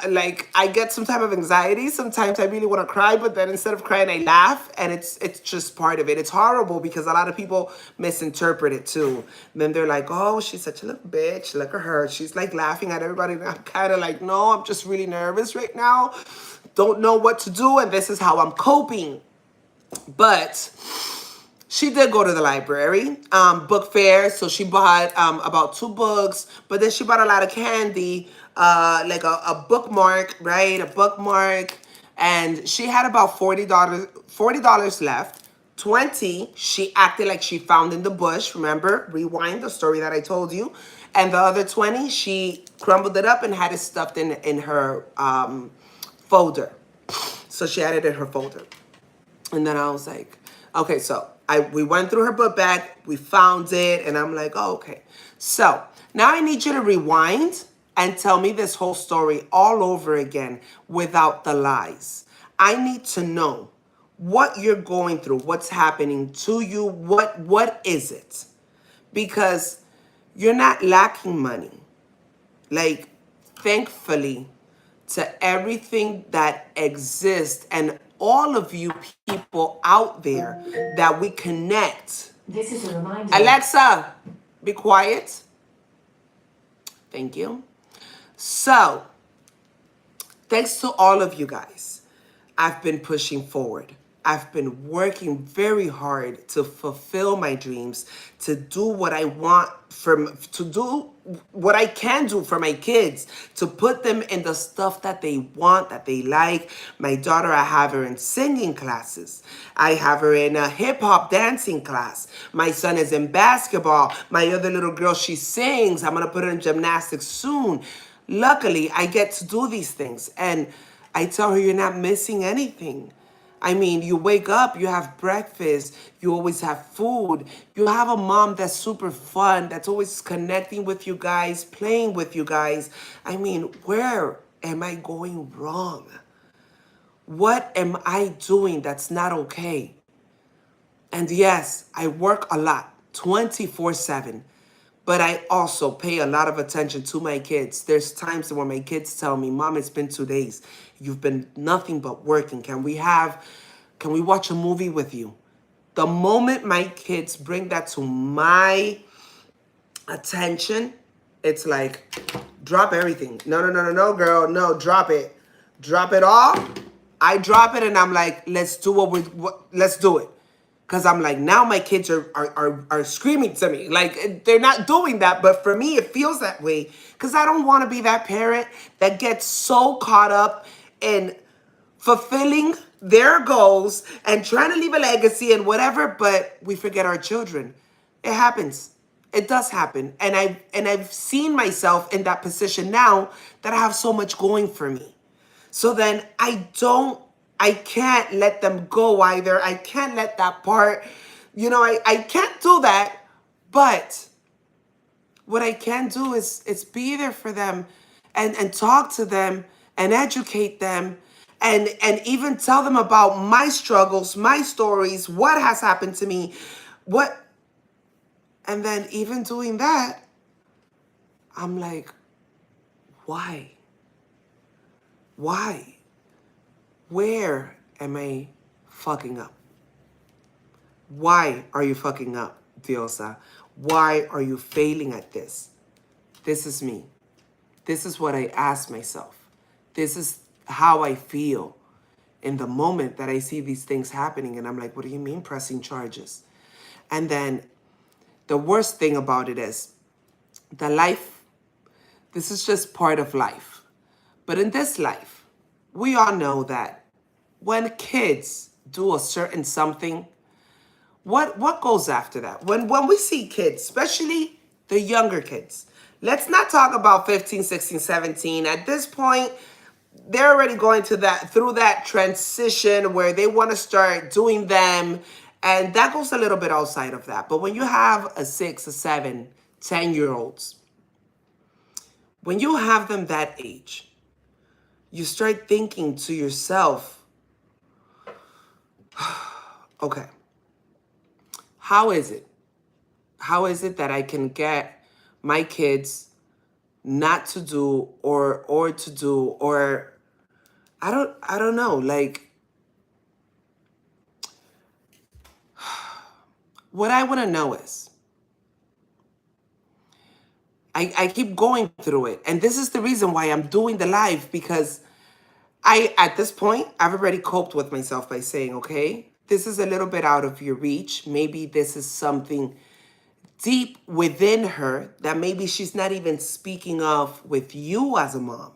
like I get some type of anxiety. Sometimes I really want to cry, but then instead of crying, I laugh, and it's just part of it. It's horrible because a lot of people misinterpret it too. Then they're like, "Oh, she's such a little bitch. Look at her. She's like laughing at everybody." And I'm kind of like, "No, I'm just really nervous right now. Don't know what to do, and this is how I'm coping." But she did go to the library, book fair. So she bought about 2 books, but then she bought a lot of candy, like a bookmark, right? A bookmark. And she had about $40 left. 20 she acted like she found in the bush. Remember, rewind the story that I told you. And the other 20, she crumbled it up and had it stuffed in her folder. So she had it in her folder. And then I was like, okay, so we went through her book bag, we found it, and I'm like, oh, okay. So now I need you to rewind and tell me this whole story all over again without the lies. I need to know what you're going through, what's happening to you, what is it? Because you're not lacking money. Like, thankfully, to everything that exists and all of you people out there that we connect. This is a reminder. Alexa, be quiet. Thank you. So, thanks to all of you guys, I've been pushing forward. I've been working very hard to fulfill my dreams, to do what I want to do what I can do for my kids, to put them in the stuff that they want, that they like. My daughter, I have her in singing classes. I have her in a hip hop dancing class. My son is in basketball. My other little girl, she sings. I'm going to put her in gymnastics soon. Luckily, I get to do these things. And I tell her, you're not missing anything. I mean, you wake up, you have breakfast, you always have food. You have a mom that's super fun, that's always connecting with you guys, playing with you guys. I mean, where am I going wrong? What am I doing that's not okay? And yes, I work a lot, 24/7. But I also pay a lot of attention to my kids. There's times when my kids tell me, Mom, it's been 2 days. You've been nothing but working. Can we watch a movie with you? The moment my kids bring that to my attention, it's like, drop everything. No, girl. No, drop it. Drop it all. I drop it and I'm like, let's do let's do it. Because I'm like, now my kids are screaming to me. Like, they're not doing that. But for me, it feels that way. Because I don't want to be that parent that gets so caught up in fulfilling their goals and trying to leave a legacy and whatever, but we forget our children. It happens. It does happen. And I've seen myself in that position now that I have so much going for me. So then I can't let them go either. I can't let that part, I can't do that. But what I can do is be there for them and talk to them and educate them and even tell them about my struggles, my stories, what has happened to me, and then even doing that, I'm like, why? Why? Where am I fucking up? Why are you fucking up, Diosa? Why are you failing at this? This is me. This is what I ask myself. This is how I feel in the moment that I see these things happening. And I'm like, what do you mean pressing charges? And then the worst thing about it is the life, this is just part of life. But in this life, we all know that when kids do a certain something, what goes after that? When we see kids, especially the younger kids, let's not talk about 15, 16, 17. At this point, they're already going to that through that transition where they want to start doing them, and that goes a little bit outside of that. But when you have a 6, a 7, 10-year olds, when you have them that age, you start thinking to yourself, okay, how is it? How is it that I can get my kids not to do or to do, or I don't know, like what I want to know is I keep going through it, and this is the reason why I'm doing the live, because at this point I've already coped with myself by saying, okay, this is a little bit out of your reach. Maybe this is something deep within her that maybe she's not even speaking of with you as a mom.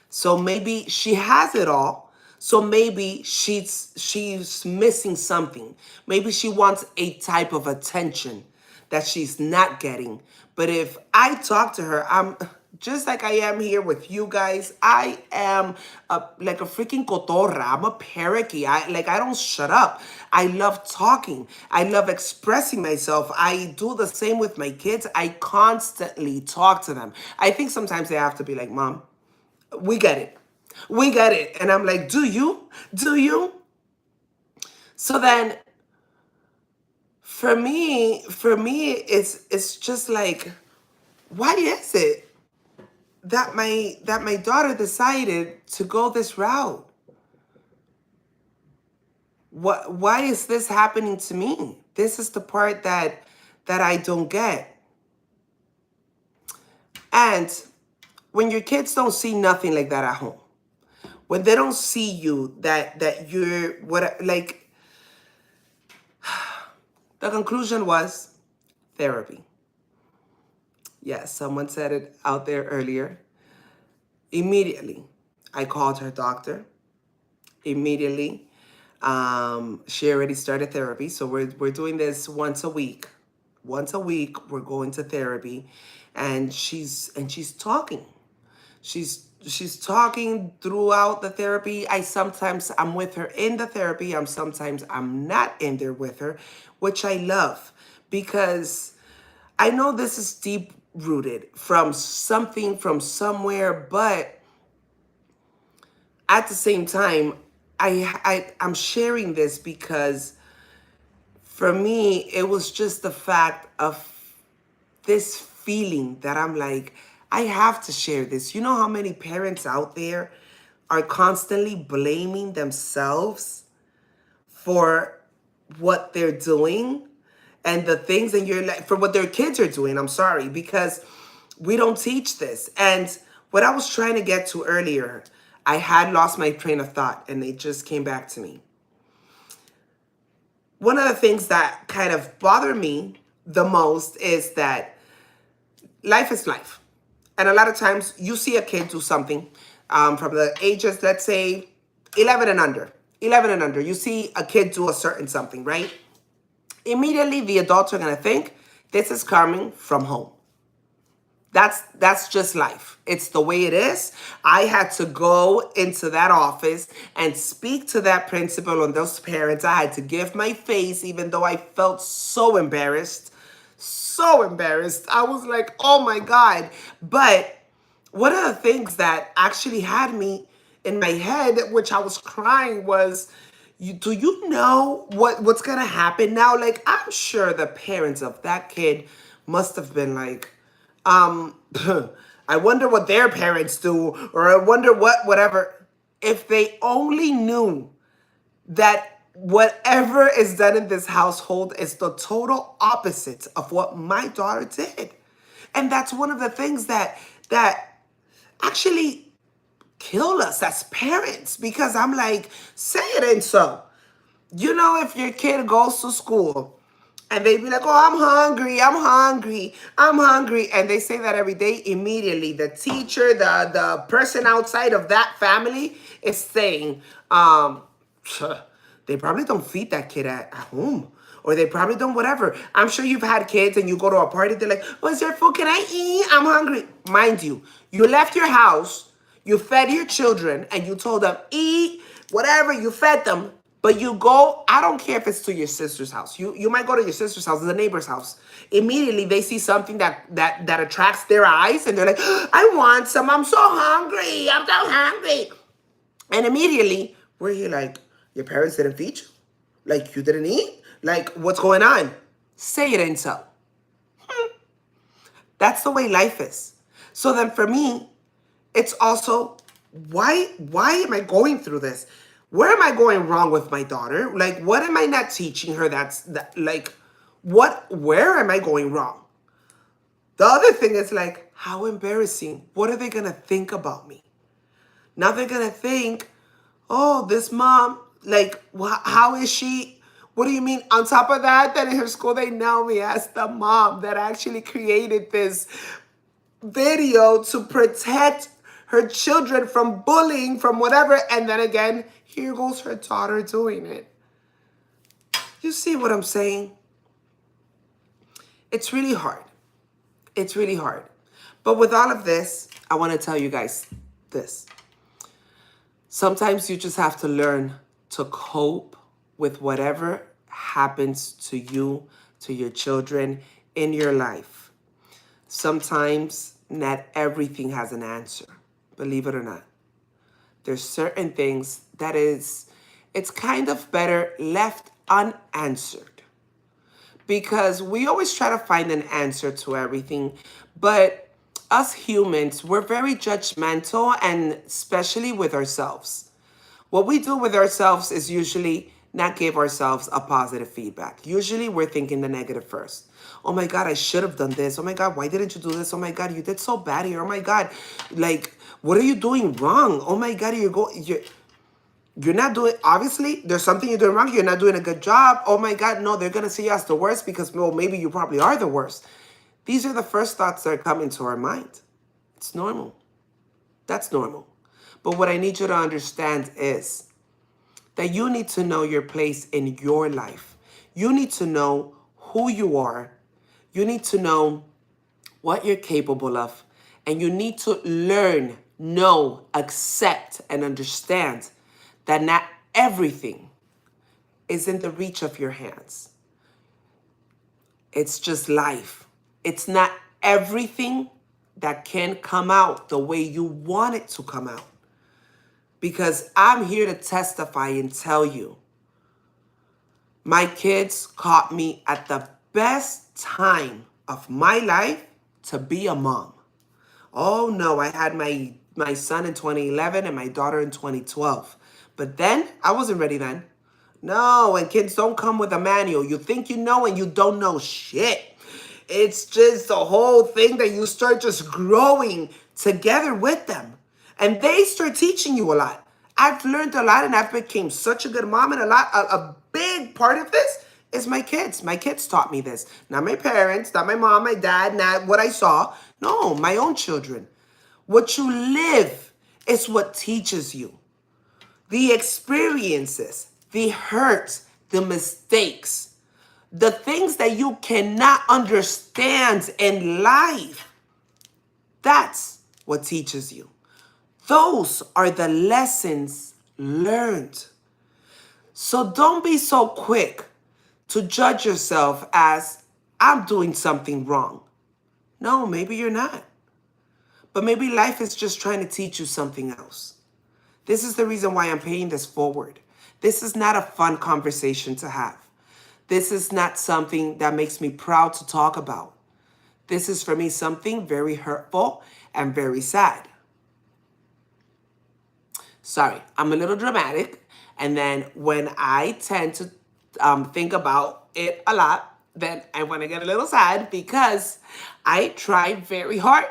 So maybe she has it all. So maybe she's missing something. Maybe she wants a type of attention that she's not getting. But if I talk to her, I'm just like I am here with you guys. I am like a freaking cotorra. I'm a parakeet. I don't shut up. I love talking. I love expressing myself. I do the same with my kids. I constantly talk to them. I think sometimes they have to be like, Mom, we get it. We get it. And I'm like, do you? Do you? So then for me, it's just like, why is it that my daughter decided to go this route? Why is this happening to me? This is the part that I don't get. And when your kids don't see nothing like that at home, when they don't see you that you're what, like, the conclusion was therapy. Yes, someone said it out there earlier. Immediately, I called her doctor. Immediately, she already started therapy. So we're doing this once a week. Once a week, we're going to therapy, and she's talking. She's talking throughout the therapy. I'm with her in the therapy. Sometimes I'm not in there with her, which I love, because I know this is deep rooted from something from somewhere, but at the same time, I'm sharing this because for me, it was just the fact of this feeling that I'm like, I have to share this. You know how many parents out there are constantly blaming themselves for what they're doing and the things, and you're like, for what their kids are doing. I'm sorry, because we don't teach this. And what I was trying to get to earlier, I had lost my train of thought and it just came back to me. One of the things that kind of bother me the most is that life is life. And a lot of times you see a kid do something from the ages, let's say 11 and under. 11 and under, you see a kid do a certain something, right? Immediately the adults are going to think this is coming from home. That's just life. It's the way it is. I had to go into that office and speak to that principal and those parents. I had to give my face, even though I felt so embarrassed. So embarrassed. I was like, oh my God. But one of the things that actually had me in my head, which I was crying, was, do you know what's going to happen now? Like, I'm sure the parents of that kid must have been like, I wonder what their parents do, or I wonder whatever. If they only knew that whatever is done in this household is the total opposite of what my daughter did. And that's one of the things that actually kill us as parents, because I'm like, say it ain't so. You know, if your kid goes to school and they be like, oh, I'm hungry, I'm hungry, I'm hungry. And they say that every day, immediately the teacher, the person outside of that family is saying, they probably don't feed that kid at home. Or they probably don't whatever. I'm sure you've had kids and you go to a party, they're like, oh, is there food? Can I eat? I'm hungry. Mind you, you left your house, you fed your children, and you told them, eat, whatever, you fed them. But you go, I don't care if it's to your sister's house. You might go to your sister's house, the neighbor's house. Immediately they see something that attracts their eyes and they're like, I want some. I'm so hungry. I'm so hungry. And immediately we're here like, your parents didn't feed you? Like you didn't eat? Like what's going on? Say it ain't so. That's the way life is. So then for me, it's also, why am I going through this? Where am I going wrong with my daughter? Like, what am I not teaching her like, where am I going wrong? The other thing is like, how embarrassing. What are they gonna think about me? Now they're gonna think, oh, this mom, like, how is she? What do you mean? On top of that, that in her school they know me as the mom that actually created this video to protect her children from bullying, from whatever. And then again, here goes her daughter doing it. You see what I'm saying? It's really hard. It's really hard. But with all of this, I want to tell you guys this. Sometimes you just have to learn to cope with whatever happens to you, to your children in your life. Sometimes not everything has an answer, believe it or not. There's certain things that it's kind of better left unanswered, because we always try to find an answer to everything. But us humans, we're very judgmental, and especially with ourselves. What we do with ourselves is usually not give ourselves a positive feedback. Usually we're thinking the negative first. Oh my God, I should have done this. Oh my God, why didn't you do this? Oh my God, you did so bad here. Oh my God, like, what are you doing wrong? Oh my God, you're not doing, obviously, there's something you're doing wrong. You're not doing a good job. Oh my God, no, they're going to see you as the worst because, well, maybe you probably are the worst. These are the first thoughts that come into our mind. It's normal. That's normal. But what I need you to understand is that you need to know your place in your life. You need to know who you are. You need to know what you're capable of. And you need to learn, know, accept, and understand that not everything is in the reach of your hands. It's just life. It's not everything that can come out the way you want it to come out. Because I'm here to testify and tell you, my kids caught me at the best time of my life to be a mom. Oh no, I had my son in 2011 and my daughter in 2012. But then, I wasn't ready then. No, and kids don't come with a manual. You think you know and you don't know shit. It's just a whole thing that you start just growing together with them. And they start teaching you a lot. I've learned a lot and I've become such a good mom, and a big part of this is my kids. My kids taught me this. Not my parents, not my mom, my dad, not what I saw. No, my own children. What you live is what teaches you. The experiences, the hurts, the mistakes, the things that you cannot understand in life, that's what teaches you. Those are the lessons learned. So don't be so quick to judge yourself as, I'm doing something wrong. No, maybe you're not. But maybe life is just trying to teach you something else. This is the reason why I'm paying this forward. This is not a fun conversation to have. This is not something that makes me proud to talk about. This is for me something very hurtful and very sad. Sorry, I'm a little dramatic. And then when I tend to think about it a lot, then I want to get a little sad because I try very hard.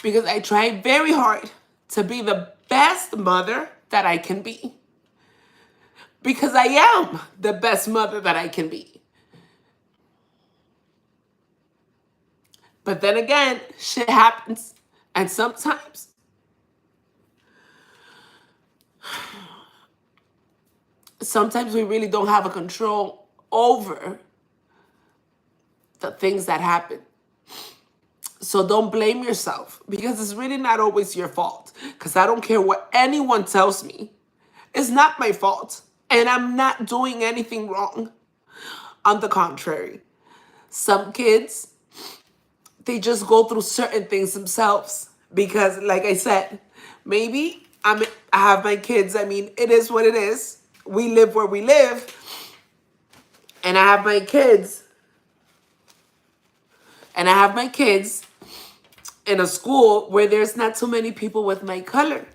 Because I try very hard to be the best mother that I can be. Because I am the best mother that I can be. But then again, shit happens. And sometimes we really don't have a control over the things that happen. So don't blame yourself because it's really not always your fault. Because I don't care what anyone tells me. It's not my fault. And I'm not doing anything wrong. On the contrary, some kids, they just go through certain things themselves. Because like I said, maybe I have my kids. I mean, it is what it is. We live where we live. And I have my kids. And I have my kids in a school where there's not too many people with my color.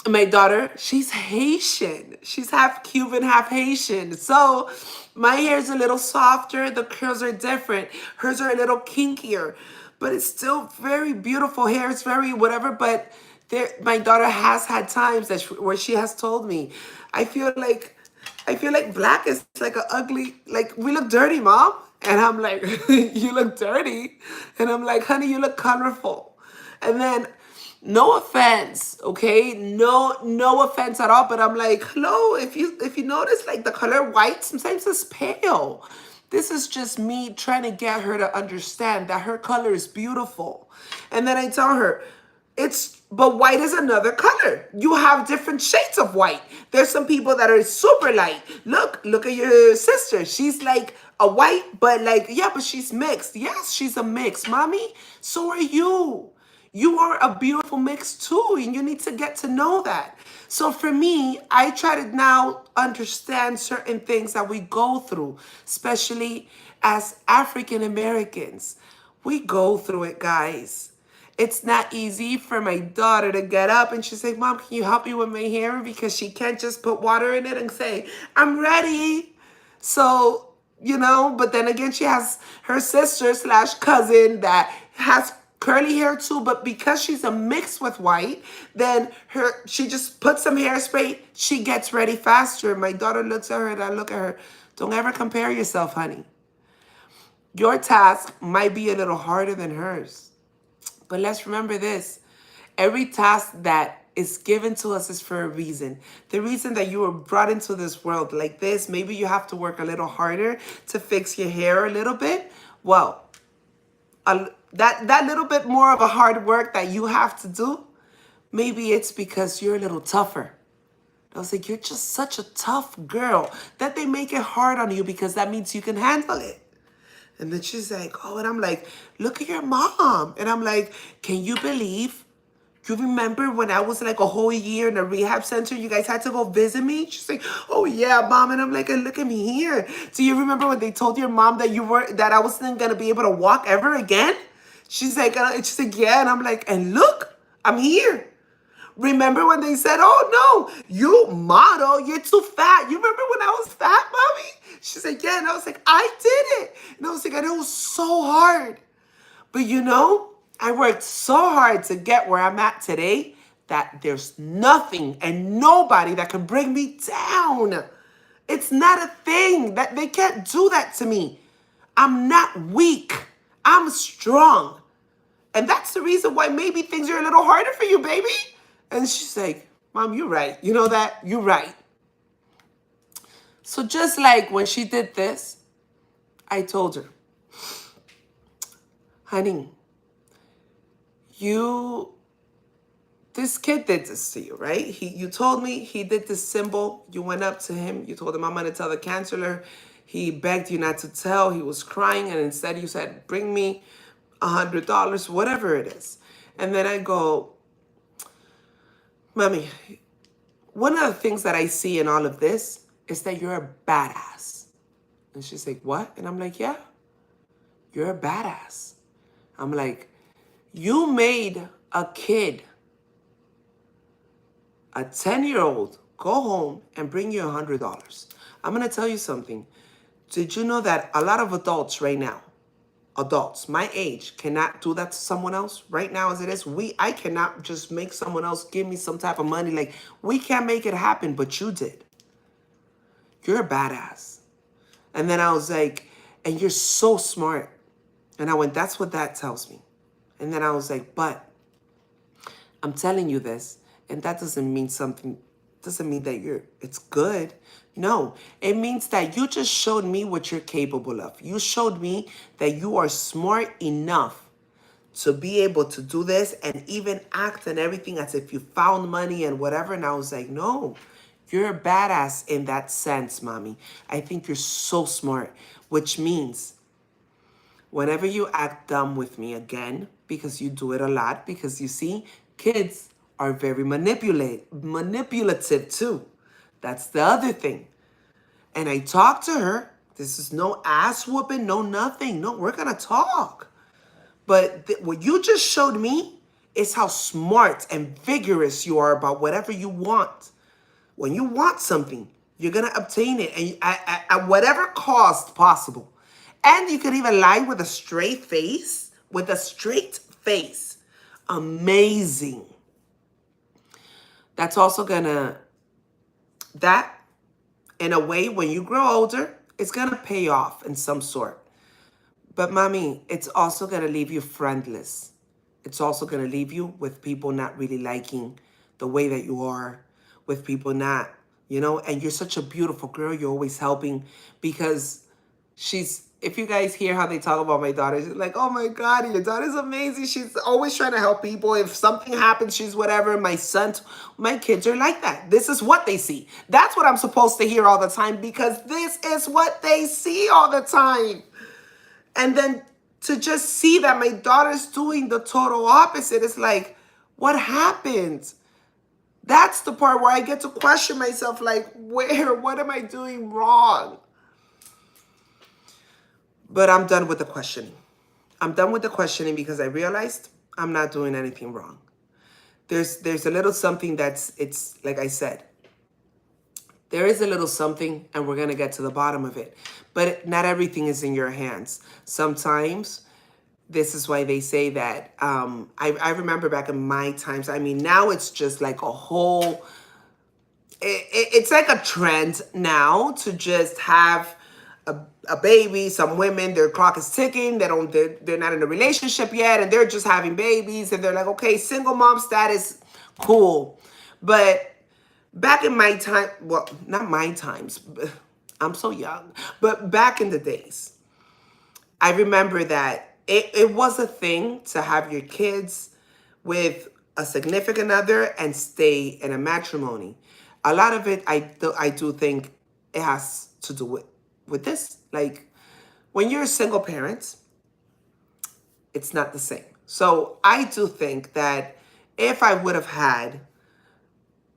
My daughter, she's Haitian. She's half Cuban, half Haitian. So my hair's a little softer. The curls are different. Hers are a little kinkier. But it's still very beautiful hair. It's very whatever. But my daughter has had times where she has told me, I feel like black is like a ugly, like we look dirty, mom. And I'm like, you look dirty. And I'm like, honey, you look colorful. And then no offense, okay? No offense at all, but I'm like, hello, if you notice like the color white, sometimes it's pale. This is just me trying to get her to understand that her color is beautiful. And then I tell her, but white is another color. You have different shades of white. There's some people that are super light. Look at your sister. She's like a white, but like, yeah, but she's mixed. Yes, she's a mix, mommy. So are you. You are a beautiful mix too, and you need to get to know that. So for me, I try to now understand certain things that we go through, especially as African Americans. We go through it, guys. It's not easy for my daughter to get up and she's like, Mom, can you help me with my hair? Because she can't just put water in it and say, I'm ready. So, but then again, she has her sister slash cousin that has curly hair too, but because she's a mix with white, then she just puts some hairspray, she gets ready faster. My daughter looks at her and I look at her. Don't ever compare yourself, honey. Your task might be a little harder than hers. But let's remember this. Every task that is given to us is for a reason. The reason that you were brought into this world like this, maybe you have to work a little harder to fix your hair a little bit. Well, that little bit more of a hard work that you have to do, maybe it's because you're a little tougher. I was like, you're just such a tough girl that they make it hard on you because that means you can handle it. And then she's like, oh, and I'm like, look at your mom. And I'm like, can you believe? You remember when I was like a whole year in a rehab center, you guys had to go visit me? She's like, oh yeah, mom. And I'm like, and look at me here. Do you remember when they told your mom that I wasn't gonna be able to walk ever again? She's like, yeah. And I'm like, and look, I'm here. Remember when they said, oh no, you model, you're too fat. You remember when I was fat, mommy? She's like, yeah. And I was like, I did it. And I was like, and it was so hard. But I worked so hard to get where I'm at today that there's nothing and nobody that can bring me down. It's not a thing. That they can't do that to me. I'm not weak. I'm strong. And that's the reason why maybe things are a little harder for you, baby. And she's like, Mom, you're right. You know that? You're right. So just like when she did this, I told her, honey, this kid did this to you, right? You told me he did this symbol. You went up to him. You told him, I'm going to tell the counselor. He begged you not to tell. He was crying. And instead you said, bring me $100, whatever it is. And then I go, Mommy, one of the things that I see in all of this is that you're a badass. And she's like, what? And I'm like, yeah, you're a badass. I'm like, you made a kid, a 10-year-old, go home and bring you $100. I'm going to tell you something. Did you know that a lot of adults right now, adults my age, cannot do that to someone else right now as it is? I cannot just make someone else give me some type of money. Like, we can't make it happen, but you did. You're a badass. And then I was like, and you're so smart. And I went, that's what that tells me. And then I was like, but I'm telling you this, and that doesn't mean that it's good. No, it means that you just showed me what you're capable of. You showed me that you are smart enough to be able to do this and even act and everything as if you found money and whatever. And I was like, no, you're a badass in that sense, mommy. I think you're so smart, which means whenever you act dumb with me again, because you do it a lot, because you see, kids are very manipulative too. That's the other thing. And I talked to her. This is no ass whooping, no nothing. No, we're gonna talk. But what you just showed me is how smart and vigorous you are about whatever you want. When you want something, you're gonna obtain it, and at whatever cost possible. And you could even lie with a straight face. With a straight face. Amazing. That's also gonna, that in a way, when you grow older, it's gonna pay off in some sort. But mommy, it's also gonna leave you friendless. It's also gonna leave you with people not really liking the way that you are, with people not, and you're such a beautiful girl. You're always helping, because if you guys hear how they talk about my daughter, she's like, oh my God, your daughter's amazing. She's always trying to help people. If something happens, she's whatever. My kids are like that. This is what they see. That's what I'm supposed to hear all the time, because this is what they see all the time. And then to just see that my daughter's doing the total opposite, it's like, what happened? That's the part where I get to question myself, like, what am I doing wrong? But I'm done with the questioning. I'm done with the questioning because I realized I'm not doing anything wrong. There's a little something it's like I said, there is a little something, and we're going to get to the bottom of it. But not everything is in your hands. Sometimes, this is why they say that, I remember back in my times, I mean, now it's just like a whole, it's like a trend now to just have a baby. Some women, their clock is ticking. They're not in a relationship yet, and they're just having babies, and they're like, okay, single mom status, cool. But back in my time, well, not my times, I'm so young, but back in the days, I remember that it was a thing to have your kids with a significant other and stay in a matrimony. A lot of it, I do think it has to do with this. Like, when you're a single parent, it's not the same. So I do think that if I would have had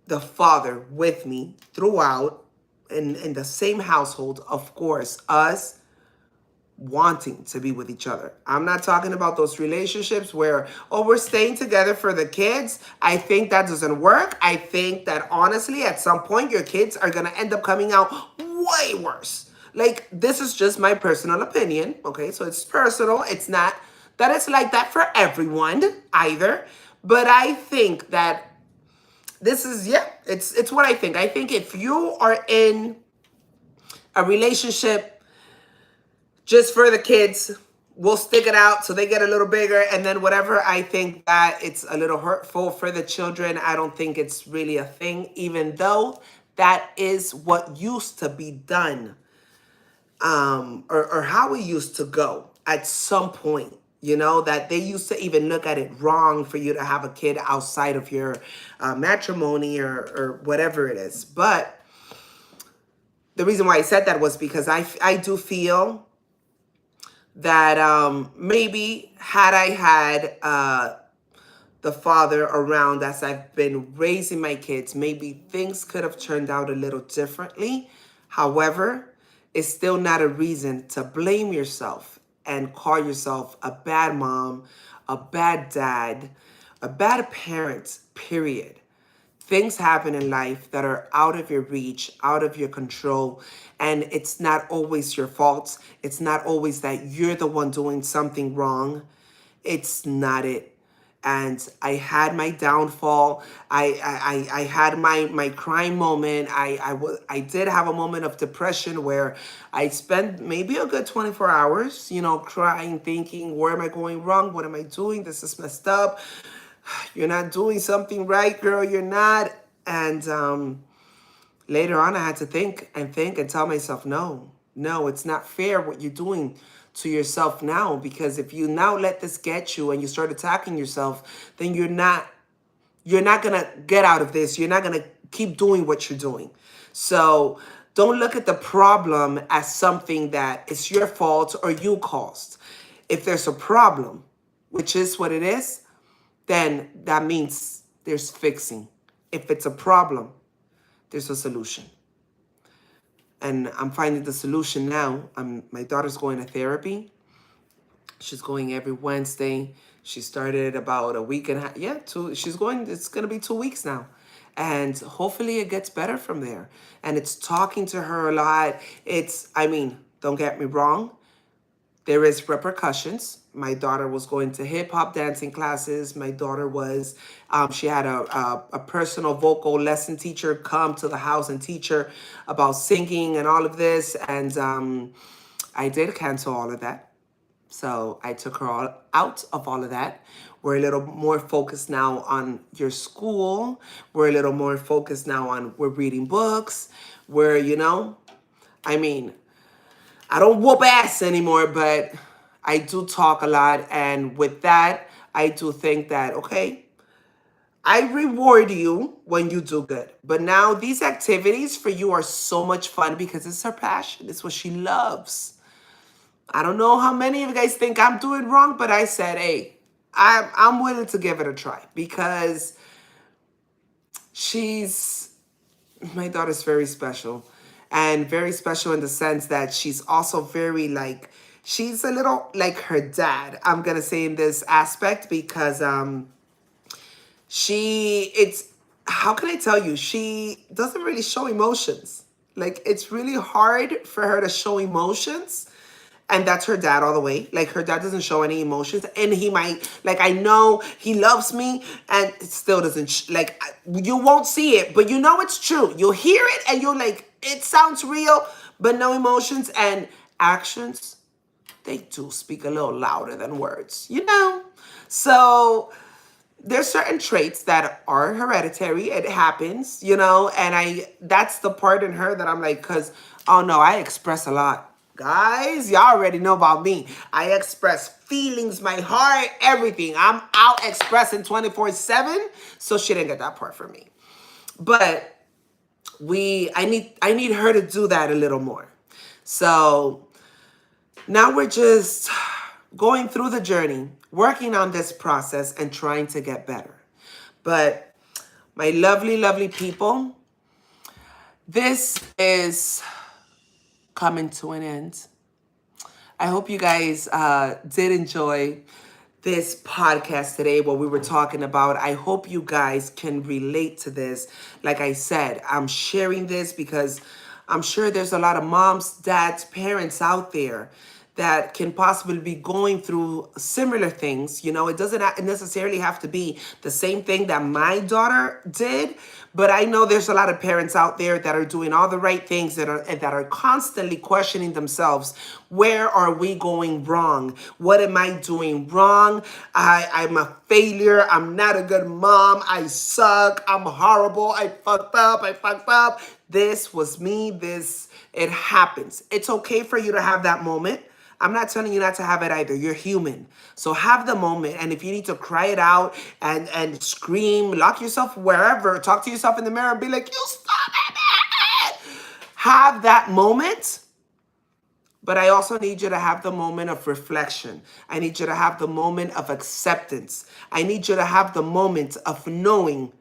the father with me throughout in the same household, of course, us wanting to be with each other. I'm not talking about those relationships where, oh, we're staying together for the kids. I think that doesn't work. I think that honestly, at some point, your kids are going to end up coming out way worse. Like, this is just my personal opinion. Okay, so it's personal. It's not that it's like that for everyone either. But I think that this is, yeah, it's what I think. I think if you are in a relationship just for the kids, we'll stick it out so they get a little bigger, and then whatever. I think that it's a little hurtful for the children. I don't think it's really a thing, even though that is what used to be done, or how it used to go at some point. That they used to even look at it wrong for you to have a kid outside of your matrimony or whatever it is. But the reason why I said that was because I do feel that maybe had I had the father around as I've been raising my kids, maybe things could have turned out a little differently. However, it's still not a reason to blame yourself and call yourself a bad mom, a bad dad, a bad parent, period. Things happen in life that are out of your reach, out of your control, and it's not always your fault. It's not always that you're the one doing something wrong. It's not it. And I had my downfall. I had my crying moment. I did have a moment of depression where I spent maybe a good 24 hours, crying, thinking, where am I going wrong? What am I doing? This is messed up. You're not doing something right, girl. You're not. And later on, I had to think and tell myself, no, it's not fair what you're doing to yourself now. Because if you now let this get you and you start attacking yourself, then you're not gonna get out of this. You're not gonna keep doing what you're doing. So don't look at the problem as something that is your fault or you caused. If there's a problem, which is what it is, then that means there's fixing. If it's a problem, there's a solution. And I'm finding the solution now. My daughter's going to therapy. She's going every Wednesday. She started about a week and a half. Yeah, she's going, it's going to be 2 weeks now. And hopefully it gets better from there. And it's talking to her a lot. Don't get me wrong. There is repercussions. My daughter was going to hip hop dancing classes. My daughter she had a personal vocal lesson teacher come to the house and teach her about singing and all of this. And I did cancel all of that. So I took her all out of all of that. We're a little more focused now on your school. We're a little more focused now on we're reading books. I mean, I don't whoop ass anymore, but I do talk a lot. And with that, I do think that, okay, I reward you when you do good. But now these activities for you are so much fun because it's her passion. It's what she loves. I don't know how many of you guys think I'm doing wrong, but I said, hey, I'm willing to give it a try because my daughter's very special. And very special in the sense that she's also very she's a little like her dad, I'm going to say in this aspect because how can I tell you? She doesn't really show emotions. Like, it's really hard for her to show emotions. And that's her dad all the way. Like, her dad doesn't show any emotions. And he might, I know he loves me and it still doesn't, you won't see it, but you know it's true. You'll hear it and you're like, it sounds real, but no emotions and actions. They do speak a little louder than words. So there's certain traits that are hereditary. It happens, and that's the part in her that I'm like, because, oh no, I express a lot. Guys, y'all already know about me. I express feelings, my heart, everything. I'm out expressing 24/7. So she didn't get that part from me. But I need her to do that a little more. So now we're just going through the journey, working on this process and trying to get better. But my lovely, lovely people, this is coming to an end. I hope you guys did enjoy this podcast today, what we were talking about. I hope you guys can relate to this. Like I said, I'm sharing this because I'm sure there's a lot of moms, dads, parents out there that can possibly be going through similar things. It doesn't necessarily have to be the same thing that my daughter did, but I know there's a lot of parents out there that are doing all the right things that are constantly questioning themselves. Where are we going wrong? What am I doing wrong? I'm a failure. I'm not a good mom. I suck. I'm horrible. I fucked up. This was me. It happens. It's okay for you to have that moment. I'm not telling you not to have it either. You're human. So have the moment. And if you need to cry it out and scream, lock yourself wherever, talk to yourself in the mirror and be like, you stop it. Have that moment. But I also need you to have the moment of reflection. I need you to have the moment of acceptance. I need you to have the moment of knowing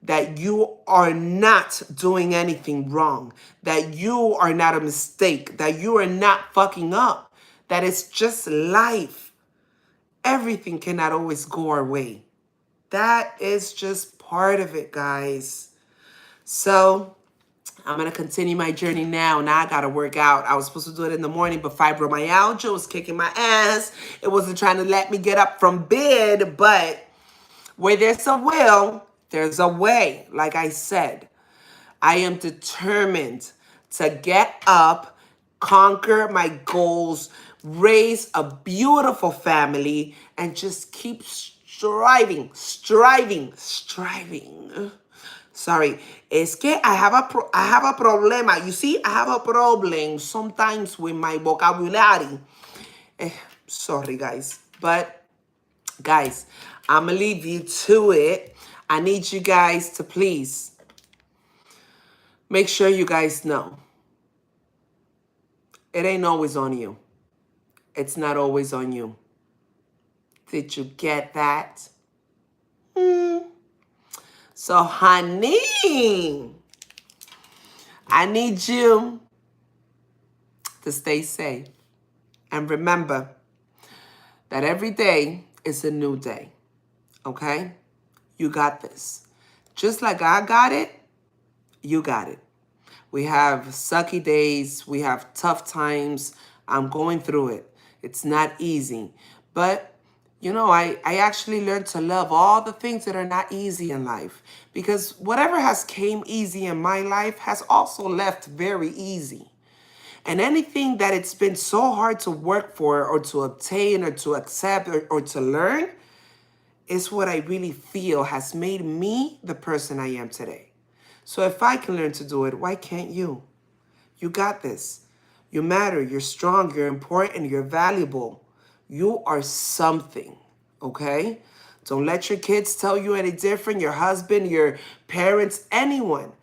that you are not doing anything wrong, that you are not a mistake, that you are not fucking up, that it's just life. Everything cannot always go our way. That is just part of it, guys. So I'm going to continue my journey now. Now I got to work out. I was supposed to do it in the morning, but fibromyalgia was kicking my ass. It wasn't trying to let me get up from bed, but where there's a will, there's a way. Like I said, I am determined to get up, conquer my goals, raise a beautiful family, and just keep striving. Sorry, es que I have a problema. You see, I have a problem sometimes with my vocabulary. Sorry, guys. But, guys, I'm going to leave you to it. I need you guys to please make sure you guys know it ain't always on you. It's not always on you. Did you get that? So, honey, I need you to stay safe. And remember that every day is a new day. Okay? You got this. Just like I got it, you got it. We have sucky days. We have tough times. I'm going through it. It's not easy. But, I actually learned to love all the things that are not easy in life. Because whatever has came easy in my life has also left very easy. And anything that it's been so hard to work for or to obtain or to accept or to learn is what I really feel has made me the person I am today. So if I can learn to do it, why can't you? You got this. You matter. You're strong. You're important. You're valuable. You are something, okay? Don't let your kids tell you any different, your husband, your parents, anyone.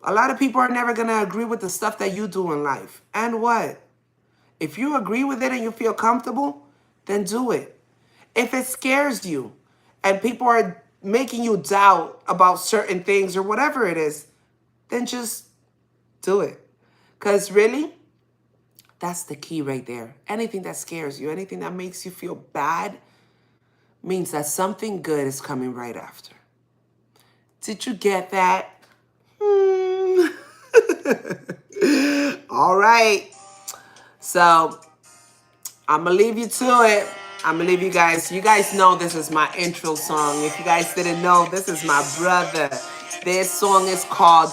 A lot of people are never going to agree with the stuff that you do in life. And what? If you agree with it and you feel comfortable, then do it. If it scares you and people are making you doubt about certain things or whatever it is, then just do it. Because really, that's the key right there. Anything that scares you, anything that makes you feel bad, means that something good is coming right after. Did you get that? All right. So I'm going to leave you to it. I'm going to leave you guys. You guys know this is my intro song. If you guys didn't know, this is my brother. This song is called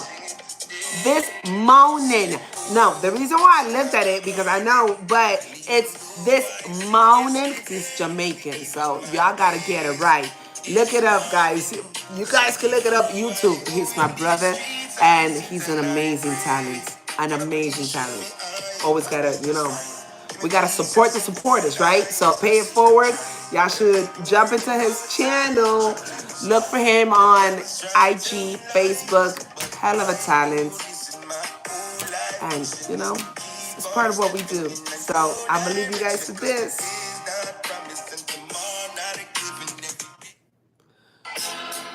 This Morning. No, the reason why I looked at it, because I know, but it's This Morning. He's Jamaican, so y'all got to get it right. Look it up, guys. You guys can look it up YouTube. He's my brother, and he's an amazing talent. An amazing talent. Always got to, we got to support the supporters, right? So pay it forward. Y'all should jump into his channel. Look for him on IG, Facebook. Hell of a talent. And, it's part of what we do. So I'm going to leave you guys with this.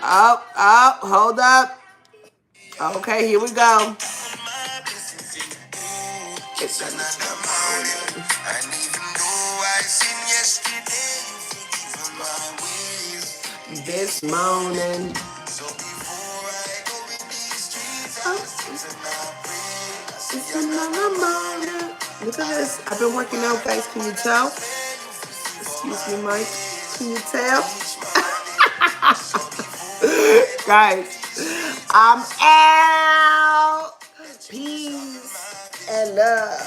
Hold up. Okay, here we go. It's another morning. And even though I sinned yesterday, you forgive my ways. This morning. So before I go in these streets, it's another morning. Look at this. I've been working out, guys. Can you tell? Excuse me, Mike. Can you tell? Guys, I'm out. Peace and love.